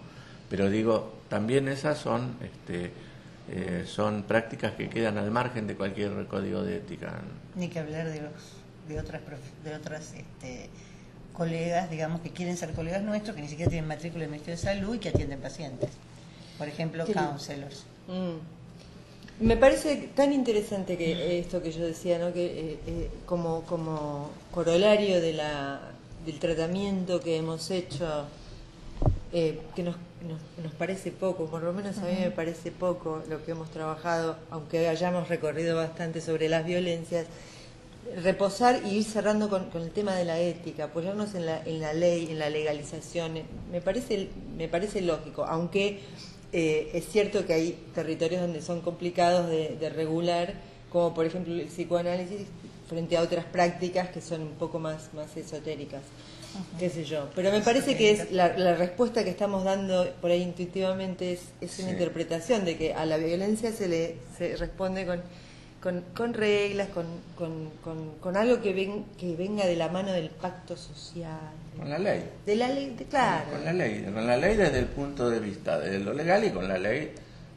C: Pero digo, también esas son prácticas que quedan al margen de cualquier código de ética.
D: Ni que hablar de otras colegas, digamos, que quieren ser colegas nuestros, que ni siquiera tienen matrícula del Ministerio de Salud y que atienden pacientes. por ejemplo,
B: Sí.
D: counselors.
B: Me parece tan interesante que esto que yo decía, ¿no? Que como corolario del tratamiento que hemos hecho, que nos parece poco, por lo menos a mí me parece poco lo que hemos trabajado, aunque hayamos recorrido bastante sobre las violencias, reposar y ir cerrando con el tema de la ética, apoyarnos en la ley, en la legalización, me parece lógico, aunque es cierto que hay territorios donde son complicados de regular, como por ejemplo el psicoanálisis, frente a otras prácticas que son un poco más esotéricas, qué sé yo. Pero me parece que es la respuesta que estamos dando por ahí intuitivamente es una interpretación de que a la violencia se responde con reglas, con algo que venga de la mano del pacto social.
C: Con la ley.
B: De la ley, claro.
C: Con la ley desde el punto de vista de lo legal y con la ley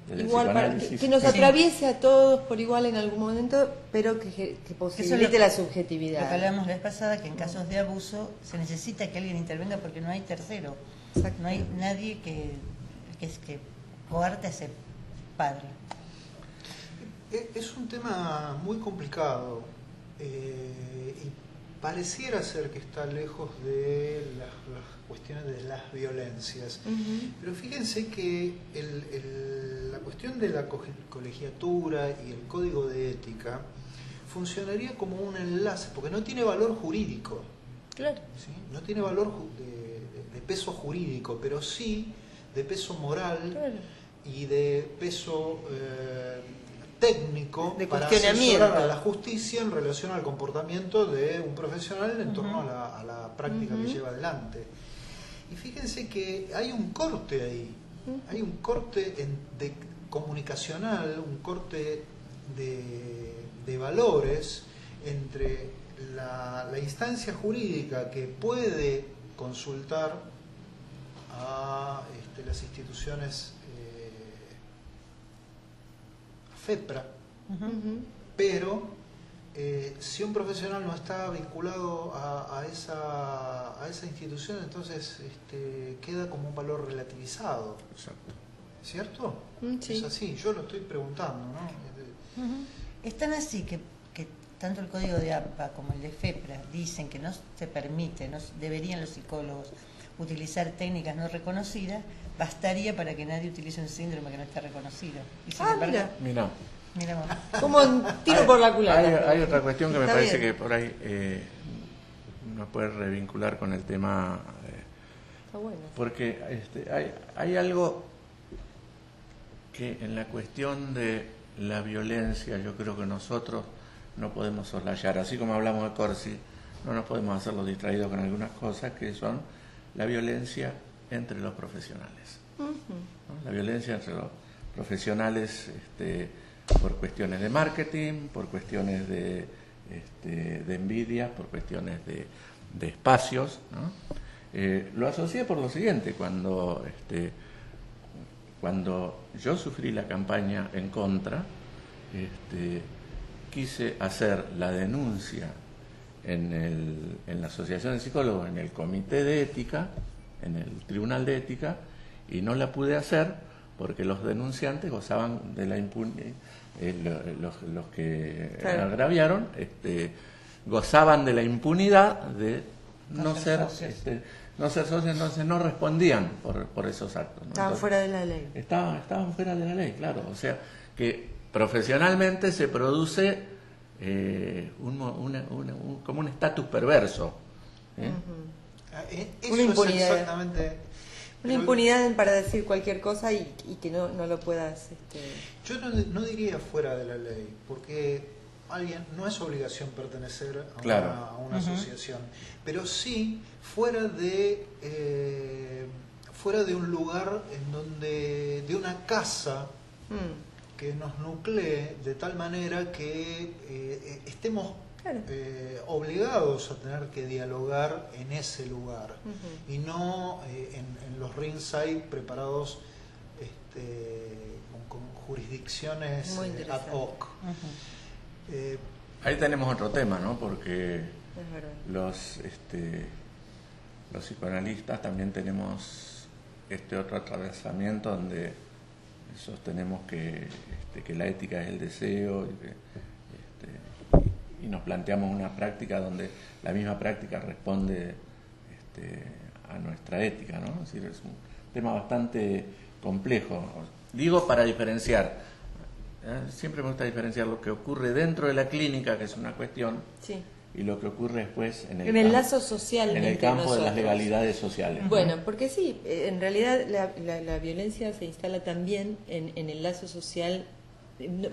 C: desde
B: Igual
C: el
B: para
C: psicoanálisis.
B: que nos atraviese a todos por igual en algún momento, pero que posibilite la subjetividad.
D: Lo que hablábamos la vez pasada, que en casos de abuso se necesita que alguien intervenga porque no hay tercero.
B: Exacto.
D: No hay nadie que coarte a ese padre.
A: Es un tema muy complicado y pareciera ser que está lejos de las cuestiones de las violencias. Pero fíjense que la cuestión de la colegiatura y el código de ética funcionaría como un enlace, porque no tiene valor jurídico.
B: Claro.
A: ¿Sí? No tiene valor de peso jurídico, pero sí de peso moral.
B: Claro.
A: Y de peso técnico
B: De
A: para
B: cuestionamiento.
A: asesorar a la justicia en relación al comportamiento de un profesional en torno a la práctica que lleva adelante. Y fíjense que hay un corte ahí, hay un corte comunicacional, un corte de valores entre la instancia jurídica que puede consultar a las instituciones FEPRA, pero si un profesional no está vinculado a esa institución, entonces queda como un valor relativizado.
C: Exacto.
A: ¿Cierto?
B: Sí.
A: Es así, yo lo estoy preguntando, ¿no?
D: Es tan así que tanto el código de APA como el de FEPRA dicen que no se permite, no deberían los psicólogos utilizar técnicas no reconocidas, bastaría para que nadie utilice un síndrome que no está reconocido. Y sin embargo,
C: Mira.
D: mira vos.
B: Como un tiro por la culata.
C: Hay otra cuestión que me
B: Está
C: parece
B: bien.
C: que por ahí nos puede revincular con el tema,
B: Está bueno.
C: porque hay algo que en la cuestión de la violencia yo creo que nosotros no podemos soslayar, así como hablamos de Corsi, no nos podemos hacer los distraídos con algunas cosas que son la violencia entre los profesionales. ¿No? La violencia entre los profesionales por cuestiones de marketing, por cuestiones de envidia, por cuestiones de espacios, ¿no? Lo asocié por lo siguiente: cuando yo sufrí la campaña en contra, quise hacer la denuncia en la Asociación de Psicólogos, en el Comité de Ética, en el Tribunal de Ética, y no la pude hacer porque los denunciantes gozaban de la impunidad, los que agraviaron gozaban de la impunidad de no ser socios, entonces no respondían por esos actos, ¿no?
B: Estaban fuera de la ley.
C: Estaban fuera de la ley, claro. O sea, que profesionalmente se produce como un estatus perverso.
A: Eso
B: Una impunidad.
A: es exactamente...
B: Una impunidad para decir cualquier cosa y que no lo puedas...
A: Yo no diría fuera de la ley, porque alguien no es obligación pertenecer a una asociación, pero sí fuera de un lugar en donde, de una casa que nos nuclee de tal manera que estemos obligados a tener que dialogar en ese lugar y no en los ringside preparados con jurisdicciones ad hoc.
C: Ahí tenemos otro tema, ¿no? Porque los psicoanalistas también tenemos otro atravesamiento donde sostenemos que la ética es el deseo y nos planteamos una práctica donde la misma práctica responde a nuestra ética, ¿no? Es decir, es un tema bastante complejo. Digo para diferenciar, siempre me gusta diferenciar lo que ocurre dentro de la clínica, que es una cuestión,
B: Sí.
C: y lo que ocurre después en el
B: el lazo social.
C: en el campo de las legalidades sociales.
B: Bueno, porque sí, en realidad la violencia se instala también en el lazo social.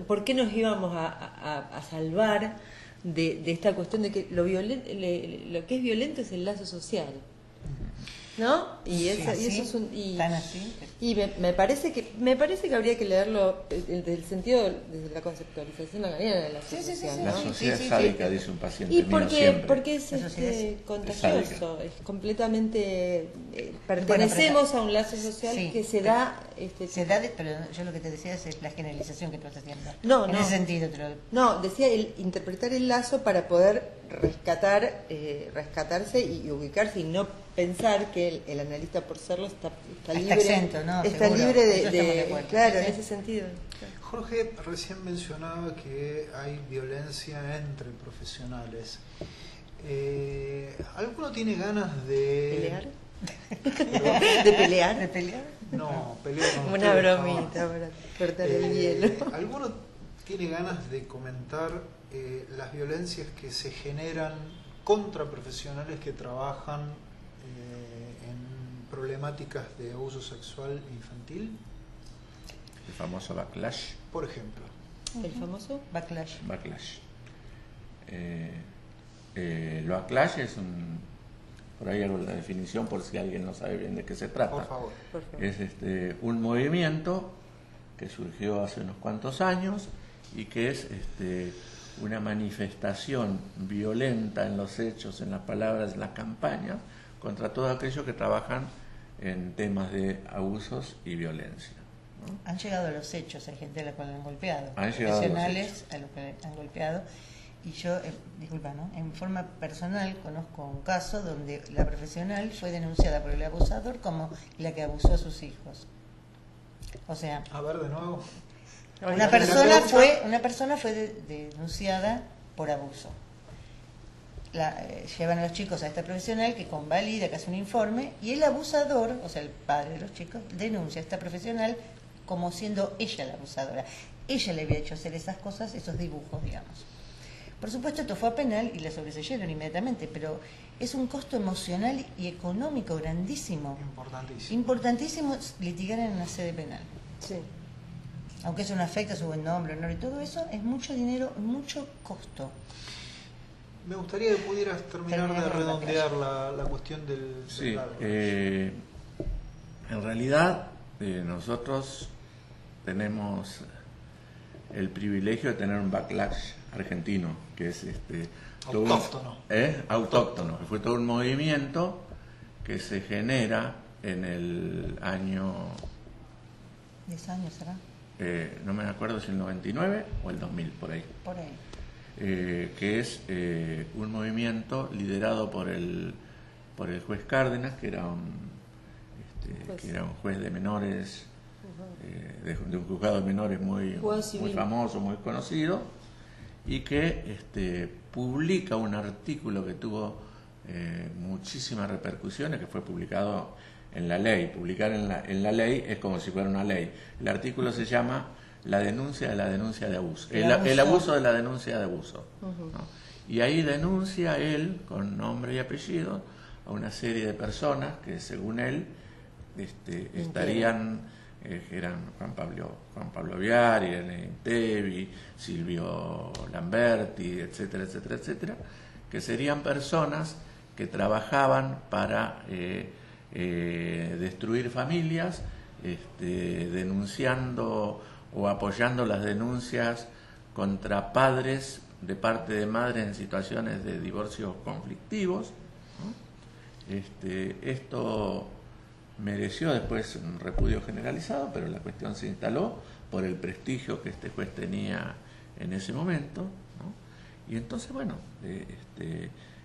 B: ¿Por qué nos íbamos a salvar de esta cuestión de que lo que es violento es el lazo social? ¿No? Y eso es un
D: tan así.
B: y me parece que habría que leerlo desde el sentido, desde la conceptualización hagariana de la social, ¿no?
C: La sociedad es sádica, dice un paciente
B: Y
C: mío siempre.
B: porque es contagioso, es completamente pertenecemos a un lazo social que se da
D: pero yo lo que te decía es la generalización que tú estás haciendo.
B: No,
D: en
B: no.
D: ese sentido
B: No, decía interpretar el lazo para poder rescatarse y ubicarse y no pensar que el analista por serlo está libre,
D: exento, ¿no?
B: está
D: Seguro.
B: libre
D: Eso estamos de acuerdo.
B: claro,
D: Sí.
B: en ese sentido.
A: Jorge recién mencionaba que hay violencia entre profesionales. ¿Alguno tiene ganas de
B: ¿Pelear? ¿De pelear?
D: ¿De pelear?
A: No, pelear con
B: Una
A: ustedes,
B: bromita
A: no.
B: para cortar el hielo.
A: ¿Alguno tiene ganas de comentar las violencias que se generan contra profesionales que trabajan en problemáticas de abuso sexual infantil?
C: El famoso backlash.
A: Por ejemplo.
B: ¿El famoso?
D: Backlash.
C: El backlash es por ahí hago la definición por si alguien no sabe bien de qué se trata.
A: Por favor.
C: Es un movimiento que surgió hace unos cuantos años y que es una manifestación violenta en los hechos, en las palabras, en las campañas, contra todos aquellos que trabajan en temas de abusos y violencia, ¿no?
D: Han llegado a los hechos, hay gente a la cual han golpeado,
C: Han llegado a los
D: profesionales a los que han golpeado. Y yo, disculpa, ¿no? En forma personal conozco un caso donde la profesional fue denunciada por el abusador como la que abusó a sus hijos. O sea,
A: A ver, de nuevo.
D: una persona fue denunciada por abuso. Llevan a los chicos a esta profesional que convalida, que hace un informe, y el abusador, o sea, el padre de los chicos, denuncia a esta profesional como siendo ella la abusadora. Ella le había hecho hacer esas cosas, esos dibujos, digamos. Por supuesto, esto fue a penal y la sobreseyeron inmediatamente, pero es un costo emocional y económico grandísimo.
A: Importantísimo.
D: Importantísimo litigar en una sede penal.
B: Sí.
D: Aunque eso no afecta a su buen nombre, honor y todo eso, es mucho dinero, mucho costo.
A: Me gustaría que pudieras terminar de redondear la cuestión del
C: Sí,
A: árbol.
C: en realidad nosotros tenemos el privilegio de tener un backlash argentino, que es
A: autóctono.
C: Autóctono, que fue todo un movimiento que se genera en el año
D: 10 años será,
C: no me acuerdo si el 99 o el 2000, por ahí.
D: por ahí.
C: Que es un movimiento liderado por el juez Cárdenas, que era un juez de menores, de un juzgado de menores muy famoso, muy conocido, y que publica un artículo que tuvo muchísimas repercusiones, que fue publicado en la ley. Publicar en la ley es como si fuera una ley. El artículo se llama La denuncia de la denuncia de abuso. El abuso de la denuncia de abuso. ¿No? Y ahí denuncia él, con nombre y apellido, a una serie de personas que según él estarían, eran Juan Pablo Viari, Irene Tevi, Silvio Lamberti, etcétera, etcétera, etcétera, que serían personas que trabajaban para destruir familias, denunciando o apoyando las denuncias contra padres de parte de madres en situaciones de divorcios conflictivos, ¿no? Esto mereció después un repudio generalizado, pero la cuestión se instaló por el prestigio que este juez tenía en ese momento, ¿no? Y entonces, bueno,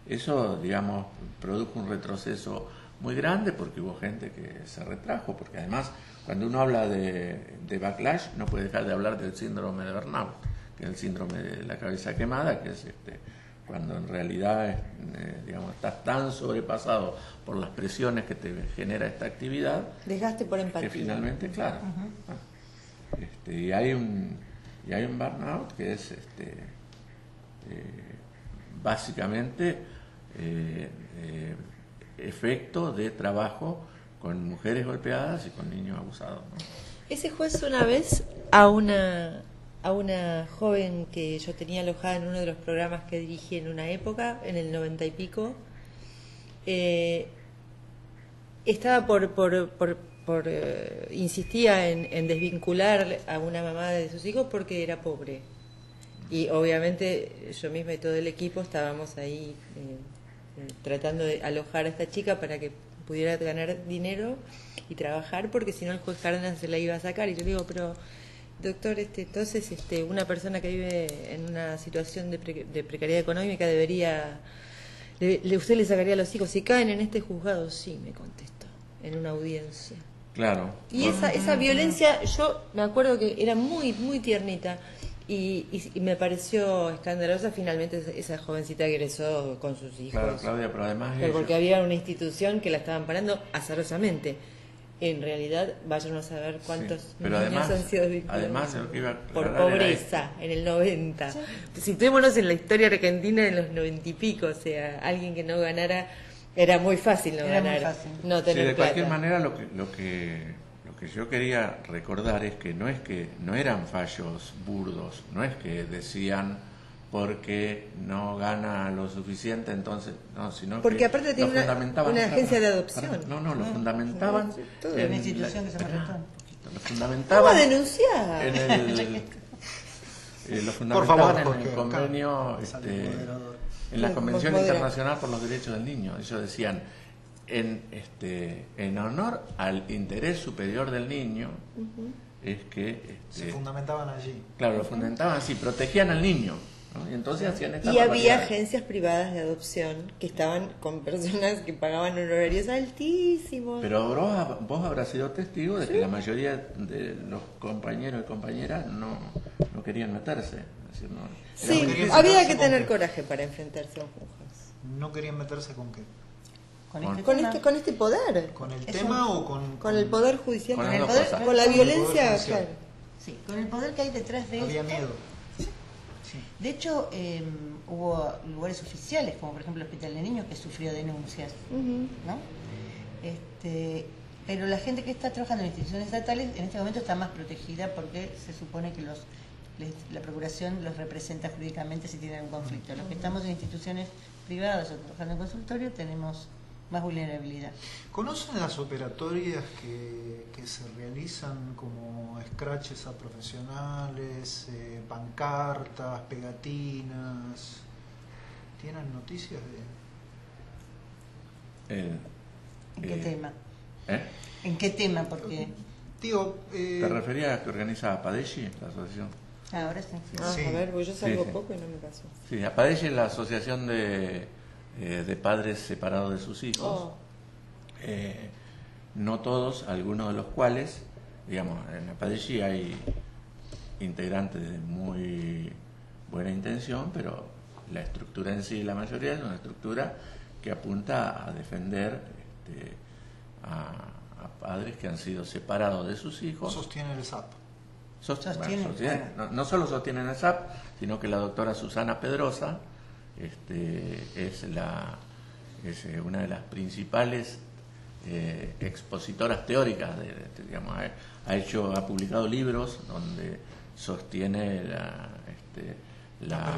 C: eso, digamos, produjo un retroceso muy grande porque hubo gente que se retrajo, porque además cuando uno habla de de backlash, no puede dejar de hablar del síndrome de burnout, que es el síndrome de la cabeza quemada, que es cuando en realidad digamos, estás tan sobrepasado por las presiones que te genera esta actividad,
B: Desgaste por empatía.
C: que finalmente, claro, y hay un burnout que es básicamente efecto de trabajo con mujeres golpeadas y con niños abusados, ¿no?
B: Ese juez una vez a una joven que yo tenía alojada en uno de los programas que dirigí en una época, en el 90 y pico, estaba insistía en desvincular a una mamá de sus hijos porque era pobre. Y obviamente yo misma y todo el equipo estábamos ahí tratando de alojar a esta chica para que pudiera ganar dinero y trabajar, porque si no el juez Cárdenas se la iba a sacar. Y yo digo, pero doctor, entonces una persona que vive en una situación de precariedad económica debería, usted le sacaría a los hijos si caen en este juzgado. Sí, me contestó en una audiencia.
C: Claro.
B: Y esa violencia, yo me acuerdo que era muy, muy tiernita. Y me pareció escandalosa. Finalmente esa jovencita egresó con sus hijos.
C: Claro, Claudia, pero además
B: porque había una institución que la estaban parando azarosamente. En realidad, vayan a saber cuántos
C: pero
B: niños han sido vinculados
C: además de lo que iba a
B: por pobreza en el 90. Sí. Situémonos en la historia argentina en los 90 y pico. O sea, alguien que no ganara, era muy fácil no ganar, muy fácil. No tener
C: de
B: plata.
C: Cualquier manera, lo que yo quería recordar es que no eran fallos burdos, no es que decían porque no gana lo suficiente, entonces no, sino
B: porque
C: que
B: aparte tiene una agencia de adopción.
C: Lo fundamentaban
D: en una institución que se llama
C: lo fundamentaban.
B: ¿Cómo denunciar?
C: Lo fundamentaban
A: favor,
C: en el convenio, en la Convención Internacional por los Derechos del Niño. Ellos decían, en honor al interés superior del niño, es que
A: se fundamentaban allí.
C: Claro, lo fundamentaban así, protegían al niño, ¿no? Y entonces hacían esta
B: y había agencias privadas de adopción que estaban con personas que pagaban honorarios altísimos.
C: Pero vos habrás sido testigo de que la mayoría de los compañeros y compañeras no querían meterse. Es decir,
B: sí, había que tener coraje para enfrentarse a un juez.
A: ¿No querían meterse con qué?
B: Con este poder.
A: ¿Con el tema o con
B: el poder judicial?
C: Con
B: la violencia, claro.
D: Sí, con el poder que hay detrás de esto.
A: Había miedo.
D: Sí. De hecho, hubo lugares oficiales, como por ejemplo el Hospital de Niños, que sufrió denuncias, ¿no? Pero la gente que está trabajando en instituciones estatales en este momento está más protegida porque se supone que la Procuración los representa jurídicamente si tienen un conflicto. Los que estamos en instituciones privadas o trabajando en consultorio tenemos más vulnerabilidad.
A: ¿Conocen las operatorias que se realizan como scratches a profesionales, pancartas, pegatinas? ¿Tienen noticias de...?
D: ¿En qué tema? ¿En qué tema? Porque...
A: Digo,
C: ¿te referías a que organiza APADEGI, la asociación?
D: Ahora sí.
A: Sí.
B: A ver, porque yo salgo poco y no me caso.
C: Sí, APADEGI es la asociación de padres separados de sus hijos. No todos, algunos de los cuales, digamos, en APADEGI hay integrantes de muy buena intención, pero la estructura en sí, la mayoría, es una estructura que apunta a defender a padres que han sido separados de sus hijos.
A: Sostiene el SAP.
C: No solo sostienen el SAP, sino que la doctora Susana Pedrosa es una de las principales expositoras teóricas digamos, ha publicado libros donde sostiene la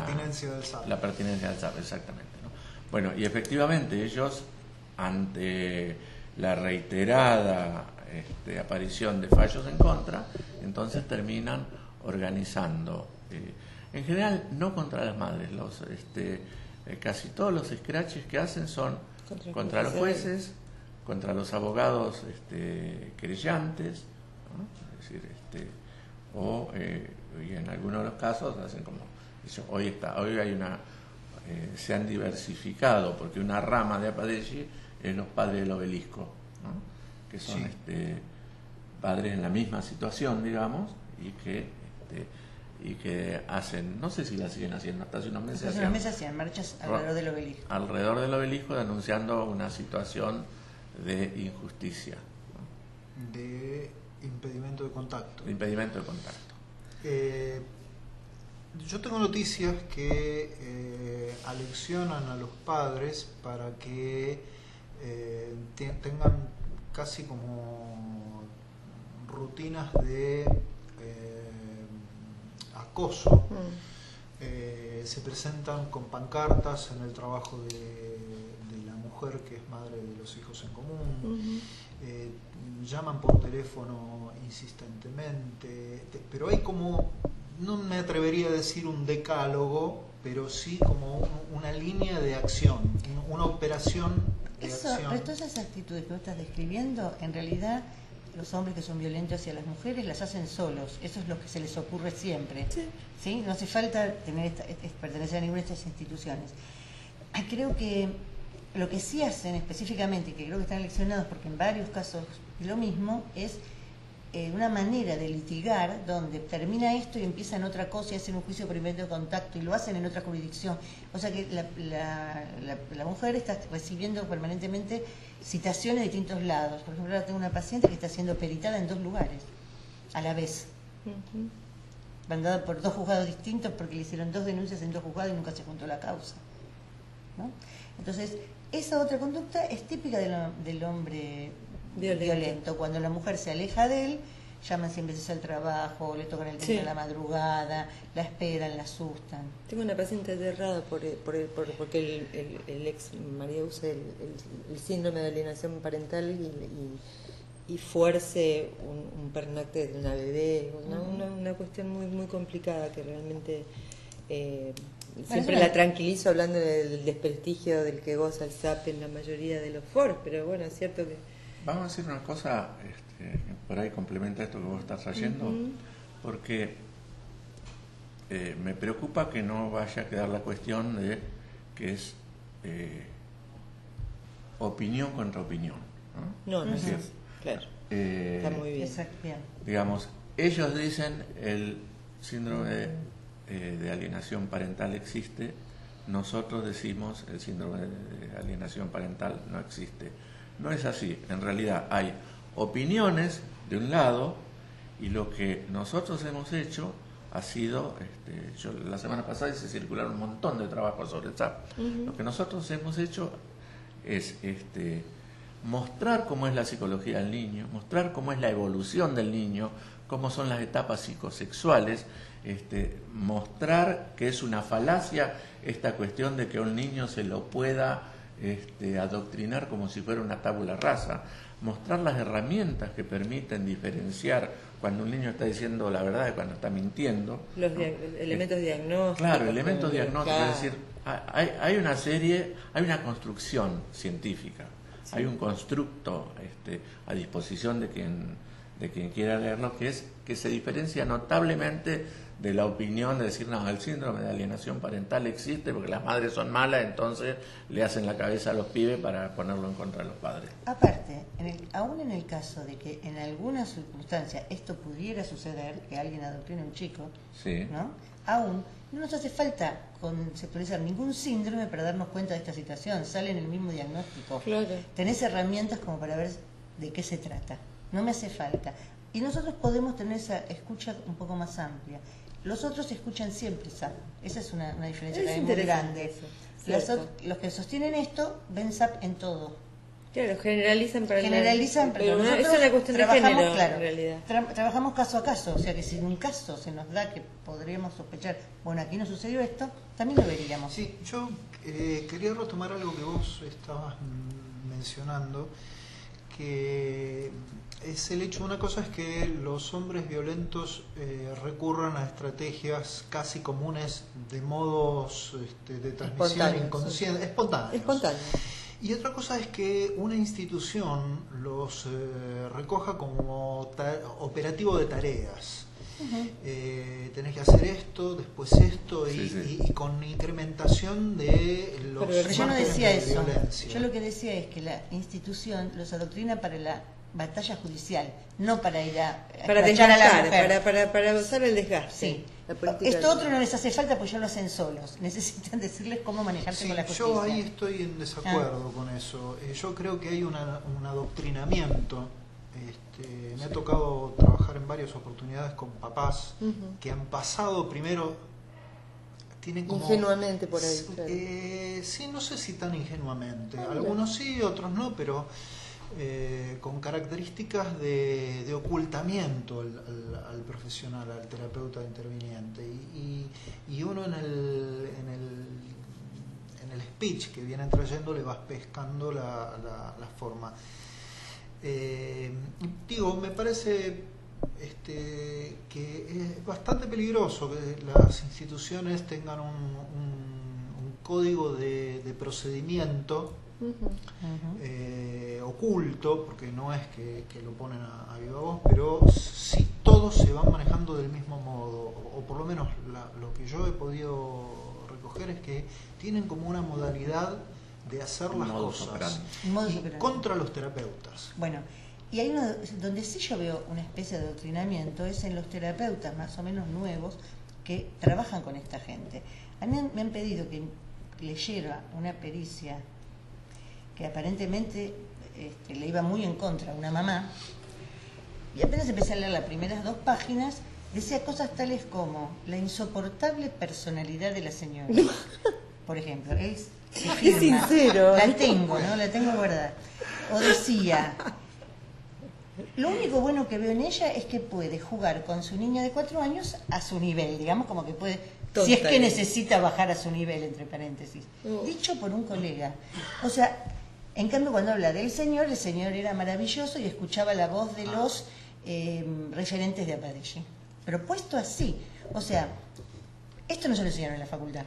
A: pertinencia del SAP.
C: La pertinencia del SAP, exactamente, ¿no? Bueno, y efectivamente ellos, ante la reiterada aparición de fallos en contra, entonces terminan organizando, en general no contra las madres, casi todos los scratches que hacen son contra los jueces, contra los abogados querellantes, ¿no? Es decir, y en algunos de los casos hacen como hoy hay se han diversificado porque una rama de APADEGI es los padres del obelisco, ¿no? Que son padres en la misma situación, digamos, y que hacen, no sé si la siguen haciendo, hasta hace unos meses
D: hacían marchas alrededor del obelisco.
C: Alrededor del obelisco, denunciando una situación de injusticia, ¿no?
A: De impedimento de contacto.
C: De impedimento de contacto.
A: Yo tengo noticias que aleccionan a los padres para que tengan casi como rutinas de acoso. Se presentan con pancartas en el trabajo de la mujer que es madre de los hijos en común. Llaman por teléfono insistentemente, pero hay como, no me atrevería a decir un decálogo, pero sí como una línea de acción, una operación de acción.
D: Pero todas esas actitudes que vos estás describiendo, en realidad los hombres que son violentos hacia las mujeres las hacen solos. Eso es lo que se les ocurre siempre. ¿Sí? No hace falta pertenecer a ninguna de estas instituciones. Creo que lo que sí hacen específicamente, y que creo que están leccionados porque en varios casos es lo mismo, es una manera de litigar donde termina esto y empiezan otra cosa y hacen un juicio por impedimento de contacto y lo hacen en otra jurisdicción. O sea que la mujer está recibiendo permanentemente citaciones de distintos lados. Por ejemplo, ahora tengo una paciente que está siendo peritada en 2 lugares a la vez. Mandada por 2 juzgados distintos porque le hicieron 2 denuncias en 2 juzgados y nunca se juntó la causa, ¿no? Entonces, esa otra conducta es típica del hombre violento. Cuando la mujer se aleja de él, llaman 100 veces al trabajo, le tocan el timbre a la madrugada, la esperan, la asustan.
B: Tengo una paciente aterrada porque el ex marido usa el síndrome de alienación parental y fuerce un pernocte de una bebé, una cuestión muy, muy complicada que realmente... siempre la tranquilizo hablando del desprestigio del que goza el SAP en la mayoría de los foros, pero bueno, es cierto que...
C: Vamos a decir una cosa, que por ahí complementa esto que vos estás trayendo, porque me preocupa que no vaya a quedar la cuestión de que es opinión contra opinión, ¿no?
B: No, claro, está muy bien.
C: Digamos, ellos dicen el síndrome de alienación parental existe, nosotros decimos el síndrome de alienación parental no existe. No es así, en realidad hay opiniones de un lado y lo que nosotros hemos hecho ha sido, yo la semana pasada hice circular un montón de trabajos sobre el SAP. Lo que nosotros hemos hecho es mostrar cómo es la psicología del niño, mostrar cómo es la evolución del niño, cómo son las etapas psicosexuales, mostrar que es una falacia esta cuestión de que a un niño se lo pueda adoctrinar como si fuera una tabula rasa, mostrar las herramientas que permiten diferenciar cuando un niño está diciendo la verdad de cuando está mintiendo.
B: Los elementos diagnósticos.
C: Claro, elementos diagnósticos, es decir, hay una serie, hay una construcción científica, hay un constructo a disposición de quien quiera leerlo, que se diferencia notablemente de la opinión de decir, no, el síndrome de alienación parental existe porque las madres son malas, entonces le hacen la cabeza a los pibes para ponerlo en contra de los padres.
D: Aparte, aún en el caso de que en alguna circunstancia esto pudiera suceder, que alguien adoctrine a un chico, ¿no? Aún no nos hace falta conceptualizar ningún síndrome para darnos cuenta de esta situación, sale en el mismo diagnóstico.
B: Claro.
D: Tenés herramientas como para ver de qué se trata. No me hace falta. Y nosotros podemos tener esa escucha un poco más amplia. Los otros escuchan siempre SAP. Esa es una diferencia también muy grande. Los que sostienen esto ven SAP en todo.
B: Claro, generalizan para
D: pero nosotros
B: es una cuestión de género,
D: claro,
B: en realidad.
D: Trabajamos caso a caso, o sea que si en un caso se nos da que podríamos sospechar, bueno, aquí no sucedió esto, también lo veríamos.
A: Sí, yo quería retomar algo que vos estabas mencionando, que es el hecho, una cosa es que los hombres violentos recurran a estrategias casi comunes de modos de transmisión inconsciente, espontáneos. Y otra cosa es que una institución los recoja como operativo de tareas. Tenés que hacer esto, después esto, y con incrementación de los
D: pero yo no decía
A: de
D: eso.
A: violencia.
D: Yo lo que decía es que la institución los adoctrina para la batalla judicial, no para ir a
B: para
D: escrachar a la
B: desgastar,
D: mujer.
B: para usar el desgaste.
D: Sí.
B: La política
D: Esto
B: del-
D: otro no les hace falta porque ya lo hacen solos. Necesitan decirles cómo manejarse
A: Sí,
D: con la justicia.
A: yo ahí estoy en desacuerdo con eso. Yo creo que hay un adoctrinamiento. Me ha tocado trabajar en varias oportunidades con papás que han pasado primero, tienen como...
B: Ingenuamente por ahí, claro.
A: Sí, no sé si tan ingenuamente. Algunos sí, otros no, pero con características de ocultamiento al profesional, al terapeuta interviniente. Y uno en el speech que vienen trayendo le vas pescando la forma. Me parece que es bastante peligroso que las instituciones tengan un código de procedimiento oculto, porque no es que lo ponen a viva voz, pero sí todos se van manejando del mismo modo, o por lo menos lo que yo he podido recoger es que tienen como una modalidad de hacer las
C: Modus
A: cosas
C: operandi.
D: Modus operandi.
A: contra los terapeutas.
D: Bueno, y hay uno donde sí yo veo una especie de adoctrinamiento, es en los terapeutas más o menos nuevos que trabajan con esta gente. A mí me han pedido que leyera una pericia que aparentemente le iba muy en contra a una mamá, y apenas empecé a leer las primeras 2 páginas, decía cosas tales como la insoportable personalidad de la señora. Por ejemplo, es
B: sincero.
D: La tengo, ¿no? La tengo guardada. O decía, lo único bueno que veo en ella es que puede jugar con su niña de 4 años a su nivel, digamos, como que puede, si es que necesita bajar a su nivel, entre paréntesis. Dicho por un colega. O sea, en cambio cuando habla del señor, el señor era maravilloso y escuchaba la voz de los referentes de Apadelle. Pero puesto así, o sea, esto no se lo enseñaron en la facultad.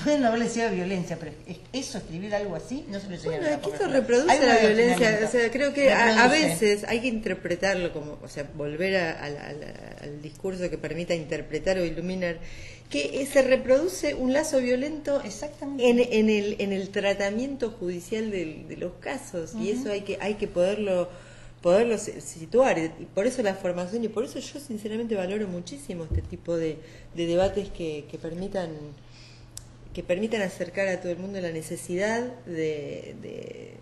D: Pueden no haberle enseñado violencia, pero eso, escribir algo así, no se lo enseñaron en la
B: Bueno, es que
D: facultad.
B: eso reproduce
D: Hay un
B: la violencia,
D: adoctrinamiento.
B: o sea, creo que a
D: Reproduce.
B: veces hay que interpretarlo como, o sea, volver al discurso que permita interpretar o iluminar, que se reproduce un lazo violento
D: Exactamente.
B: en el tratamiento judicial de los casos, y eso hay que poderlo situar, y por eso la formación, y por eso yo sinceramente valoro muchísimo este tipo de debates que permitan acercar a todo el mundo la necesidad de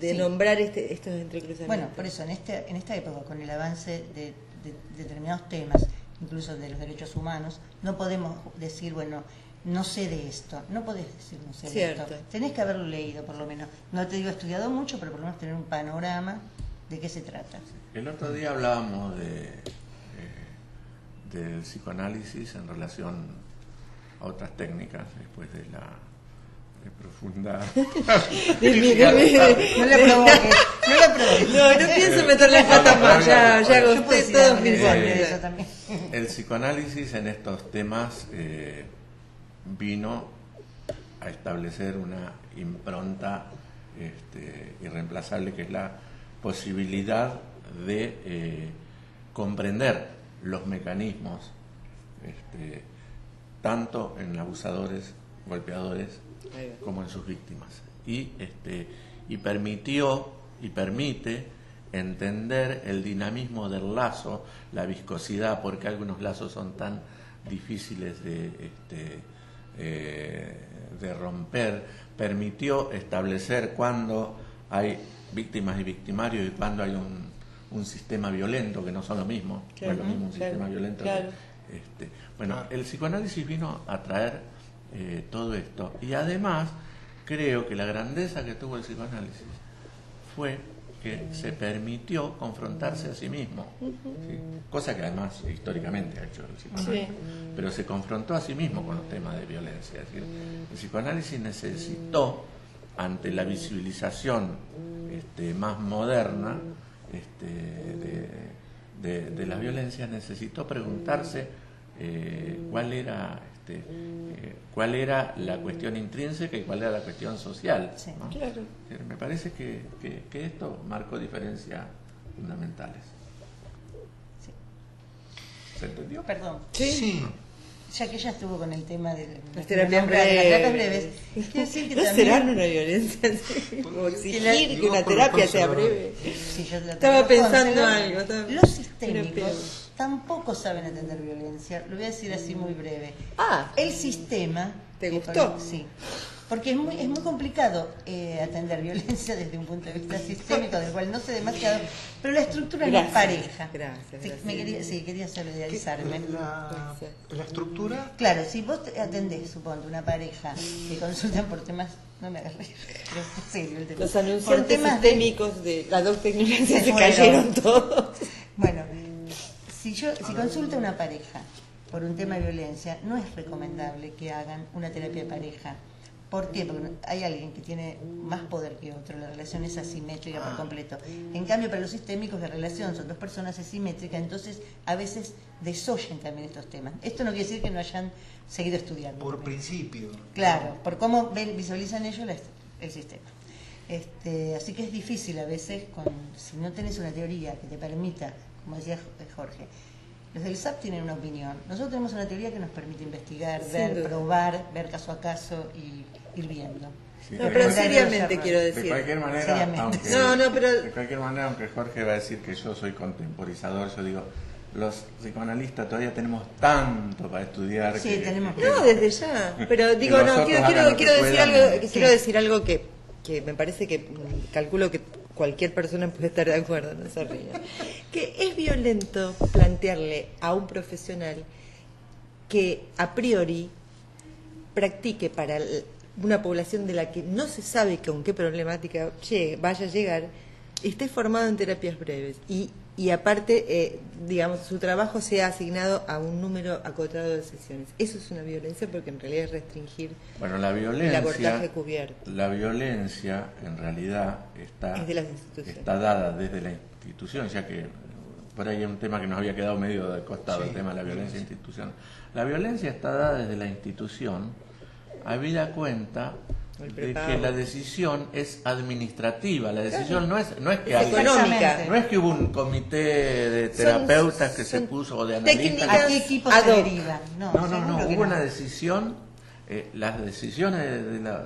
D: Sí.
B: nombrar estos entrecruzamientos.
D: Bueno, por eso, en esta época, con el avance de determinados temas, incluso de los derechos humanos, no podemos decir, bueno, no sé de esto. No podés decir no sé de esto. Tenés que haberlo leído, por lo menos. No te digo estudiado mucho, pero por lo menos tener un panorama de qué se trata.
C: El otro día hablábamos del psicoanálisis en relación a otras técnicas después de la profunda...
D: No la provoques, no la provoques.
B: No pienso meter la pata más, ya
D: Yo puedo
B: agosté
D: decir
B: todos
D: algo
B: mis
D: de eso también.
C: El psicoanálisis en estos temas vino a establecer una impronta irreemplazable, que es la posibilidad de comprender los mecanismos tanto en abusadores, golpeadores, como en sus víctimas, y permitió y permite entender el dinamismo del lazo, la viscosidad, porque algunos lazos son tan difíciles de romper. Permitió establecer cuándo hay víctimas y victimarios y cuándo hay un sistema violento, que no son lo mismo.
B: Claro,
C: no es lo mismo un
B: claro,
C: sistema violento.
B: claro.
C: El psicoanálisis vino a traer todo esto, y además creo que la grandeza que tuvo el psicoanálisis fue que se permitió confrontarse a sí mismo, ¿sí? Cosa que además históricamente ha hecho el psicoanálisis, pero se confrontó a sí mismo con los temas de violencia. Es decir, el psicoanálisis necesitó, ante la visibilización más moderna de las violencias, necesitó preguntarse cuál era la cuestión intrínseca y cuál era la cuestión social,
D: Sí,
C: ¿no?
B: claro.
C: Me parece que esto marcó diferencias fundamentales.
D: Sí.
C: ¿Se entendió?
D: Perdón.
A: Sí,
D: ya que ella estuvo con el tema de
B: las terapias
D: breves, quiero decir que
B: ¿no
D: también
B: serán una violencia así? O exigir que una terapia sea breve.
D: Sí, yo
B: Estaba pensando algo.
D: Los sistémicos tampoco saben atender violencia. Lo voy a decir así muy breve. El sistema...
B: ¿Te gustó?
D: Sí. Porque es muy complicado atender violencia desde un punto de vista sistémico, del cual no sé demasiado, pero la estructura no es pareja.
B: Gracias.
D: Quería solidarizarme.
A: La estructura...
D: Claro, si vos atendés, suponte, una pareja que consultan por temas... No me hagas reír, pero es serio el tema.
B: Los anunciantes sistémicos de la doctrinancia se cayeron todos.
D: Bueno, si consulta una pareja por un tema de violencia, no es recomendable que hagan una terapia de pareja. ¿Por qué? Porque hay alguien que tiene más poder que otro, la relación es asimétrica por completo. En cambio, para los sistémicos la relación son dos personas asimétricas, entonces a veces desoyen también estos temas. Esto no quiere decir que no hayan seguido estudiando.
A: Por principio.
D: Claro, por cómo visualizan ellos el sistema. Así que es difícil a veces, si no tenés una teoría que te permita, como decía Jorge, los del SAP tienen una opinión. Nosotros tenemos una teoría que nos permite investigar, ver, probar, ver caso a caso y ir viendo.
C: Sí,
B: no, pero seriamente quiero decir.
C: De cualquier manera, de cualquier manera, aunque Jorge va a decir que yo soy contemporizador, yo digo, los psicoanalistas todavía tenemos tanto para estudiar.
D: Sí, tenemos.
B: No, desde ya. Pero digo, no, quiero decir algo que me parece que calculo que cualquier persona puede estar de acuerdo, no se ría. Que es violento plantearle a un profesional que a priori practique para una población de la que no se sabe con qué problemática vaya a llegar, esté formado en terapias breves y aparte, digamos, su trabajo sea asignado a un número acotado de sesiones. Eso es una violencia porque en realidad es restringir el abordaje cubierto.
C: La violencia en realidad está dada desde la institución, ya que por ahí hay un tema que nos había quedado medio de costado, el tema de la violencia institucional. La violencia está dada desde la institución, habida cuenta de que la decisión es administrativa, la decisión no es que
B: económica,
C: no es que hubo un comité de terapeutas que se puso o de analistas.
D: ¿A qué equipo se deriva?
C: No, hubo una decisión. Las decisiones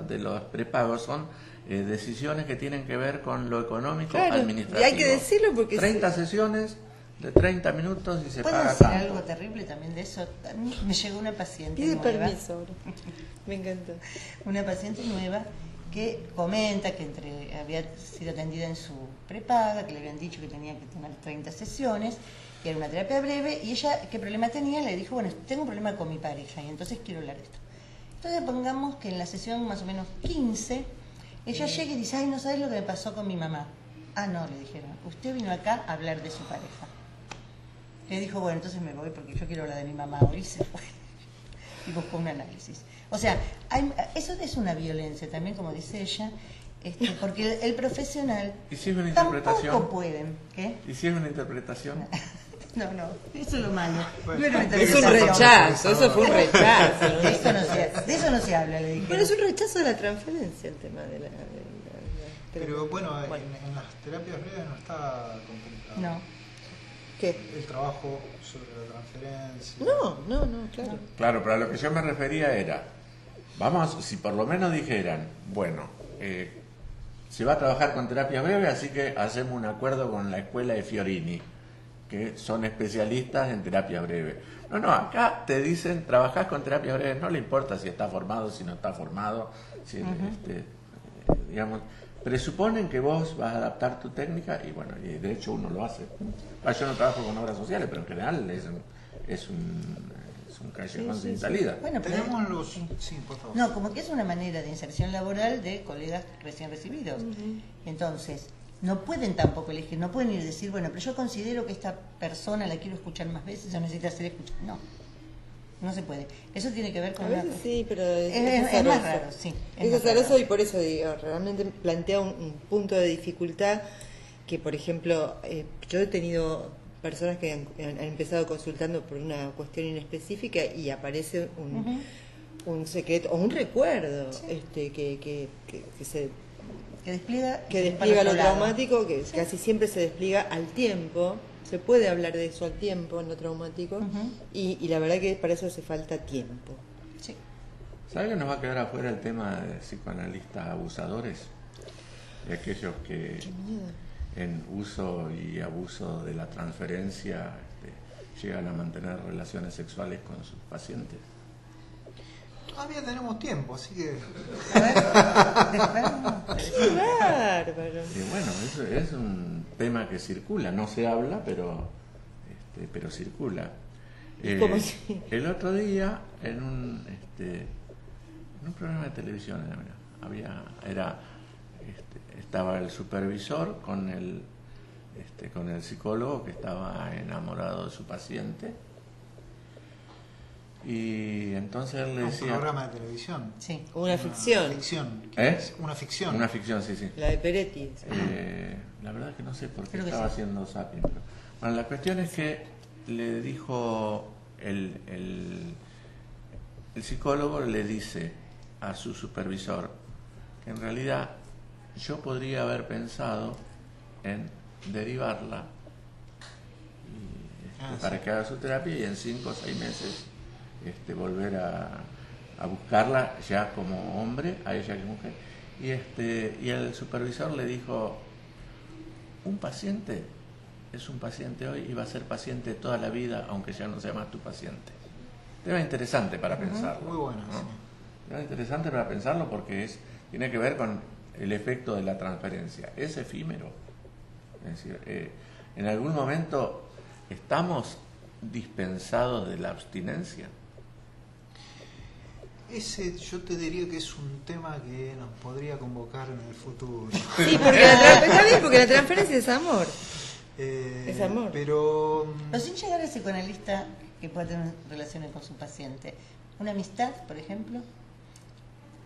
C: de los prepagos son decisiones que tienen que ver con lo económico, administrativo.
B: Y hay que decirlo porque
C: 30 sesiones de 30 minutos y se
D: paga
C: tanto.
D: ¿Puedo decir algo terrible también de eso? A mí me llegó una paciente
B: nueva. Pide permiso ahora.
D: Me encantó. Una paciente nueva que comenta que había sido atendida en su prepaga, que le habían dicho que tenía que tener 30 sesiones, que era una terapia breve, y ella, ¿qué problema tenía? Le dijo, bueno, tengo un problema con mi pareja, y entonces quiero hablar de esto. Entonces pongamos que en la sesión más o menos 15, ella llega y dice, ay, no sabes lo que me pasó con mi mamá. Ah, no, le dijeron, usted vino acá a hablar de su pareja. Le dijo, bueno, entonces me voy porque yo quiero hablar de mi mamá hoy, y se fue. Y buscó un análisis. O sea, eso es una violencia también, como dice ella, porque el profesional
C: ¿Y si es una interpretación?
D: Tampoco pueden. ¿Qué?
C: ¿Y si es una interpretación?
D: No, eso es lo malo.
B: Es un rechazo, eso fue un rechazo.
D: De eso no se habla, le dije.
B: Pero es un rechazo de la transferencia el tema de la
A: Pero bueno, en las terapias breves no está contemplado.
D: No.
B: ¿Qué?
A: El trabajo sobre la transferencia.
B: No, claro.
C: Claro, pero a lo que yo me refería era, si por lo menos dijeran, bueno, se va a trabajar con terapias breves, así que hacemos un acuerdo con la escuela de Fiorini, que son especialistas en terapia breve. No, acá te dicen, trabajás con terapias breves, no le importa si está formado, si no está formado, si digamos, presuponen que vos vas a adaptar tu técnica y bueno, y de hecho uno lo hace. Yo no trabajo con obras sociales, pero en general es un callejón sin salida.
D: Bueno, pero
A: tenemos los... Sí, por favor.
D: No, como que es una manera de inserción laboral de colegas recién recibidos. Entonces, no pueden tampoco elegir, no pueden ir a decir, bueno, pero yo considero que esta persona la quiero escuchar más veces o necesita ser escuchada. No se puede. Eso tiene que ver con...
B: A veces sí, pero
D: es más raro, sí.
B: Es azaroso y por eso digo, realmente plantea un punto de dificultad que, por ejemplo, yo he tenido personas que han empezado consultando por una cuestión inespecífica y aparece un secreto o un recuerdo que despliega lo traumático, que casi siempre se despliega al tiempo. Se puede hablar de eso al tiempo en lo traumático
D: Ujú.
B: y la verdad que para eso hace falta tiempo.
D: Sí.
C: ¿Sabe que nos va a quedar afuera el tema de psicoanalistas abusadores? De aquellos que
B: Qué miedo.
C: en uso y abuso de la transferencia llegan a mantener relaciones sexuales con sus pacientes.
A: Todavía tenemos tiempo, así que...
D: A ver,
B: Qué bárbaro.
C: Y bueno, eso es un tema que circula, no se habla, pero circula.
B: ¿Cómo así?
C: El otro día, en un programa de televisión, estaba el supervisor con el psicólogo que estaba enamorado de su paciente. Y entonces él le
A: Un
C: decía...
A: programa de televisión.
D: sí.
B: Una ficción,
A: Ficción.
C: ¿Eh?
A: Una ficción.
C: Una ficción, sí, sí.
B: la de Peretti.
C: La verdad que no sé por qué
D: Creo que
C: estaba
D: sí.
C: haciendo zapping. Pero, bueno, la cuestión es que le dijo el psicólogo, le dice a su supervisor que en realidad yo podría haber pensado en derivarla para que haga su terapia y en 5 o 6 meses volver a buscarla ya como hombre, a ella como mujer. Y el supervisor le dijo: un paciente es un paciente hoy y va a ser paciente toda la vida, aunque ya no sea más tu paciente. Tema interesante para pensarlo.
A: Muy bueno,
C: ¿no?
A: sí.
C: Tema interesante para pensarlo porque tiene que ver con el efecto de la transferencia. Es efímero. Es decir, en algún momento estamos dispensados de la abstinencia.
A: Ese yo te diría que es un tema que nos podría convocar en el futuro.
B: Sí, está bien, porque la transferencia es amor. Es amor.
A: Pero
D: Pero sin llegar a ese psicoanalista que pueda tener relaciones con su paciente. Una amistad, por ejemplo,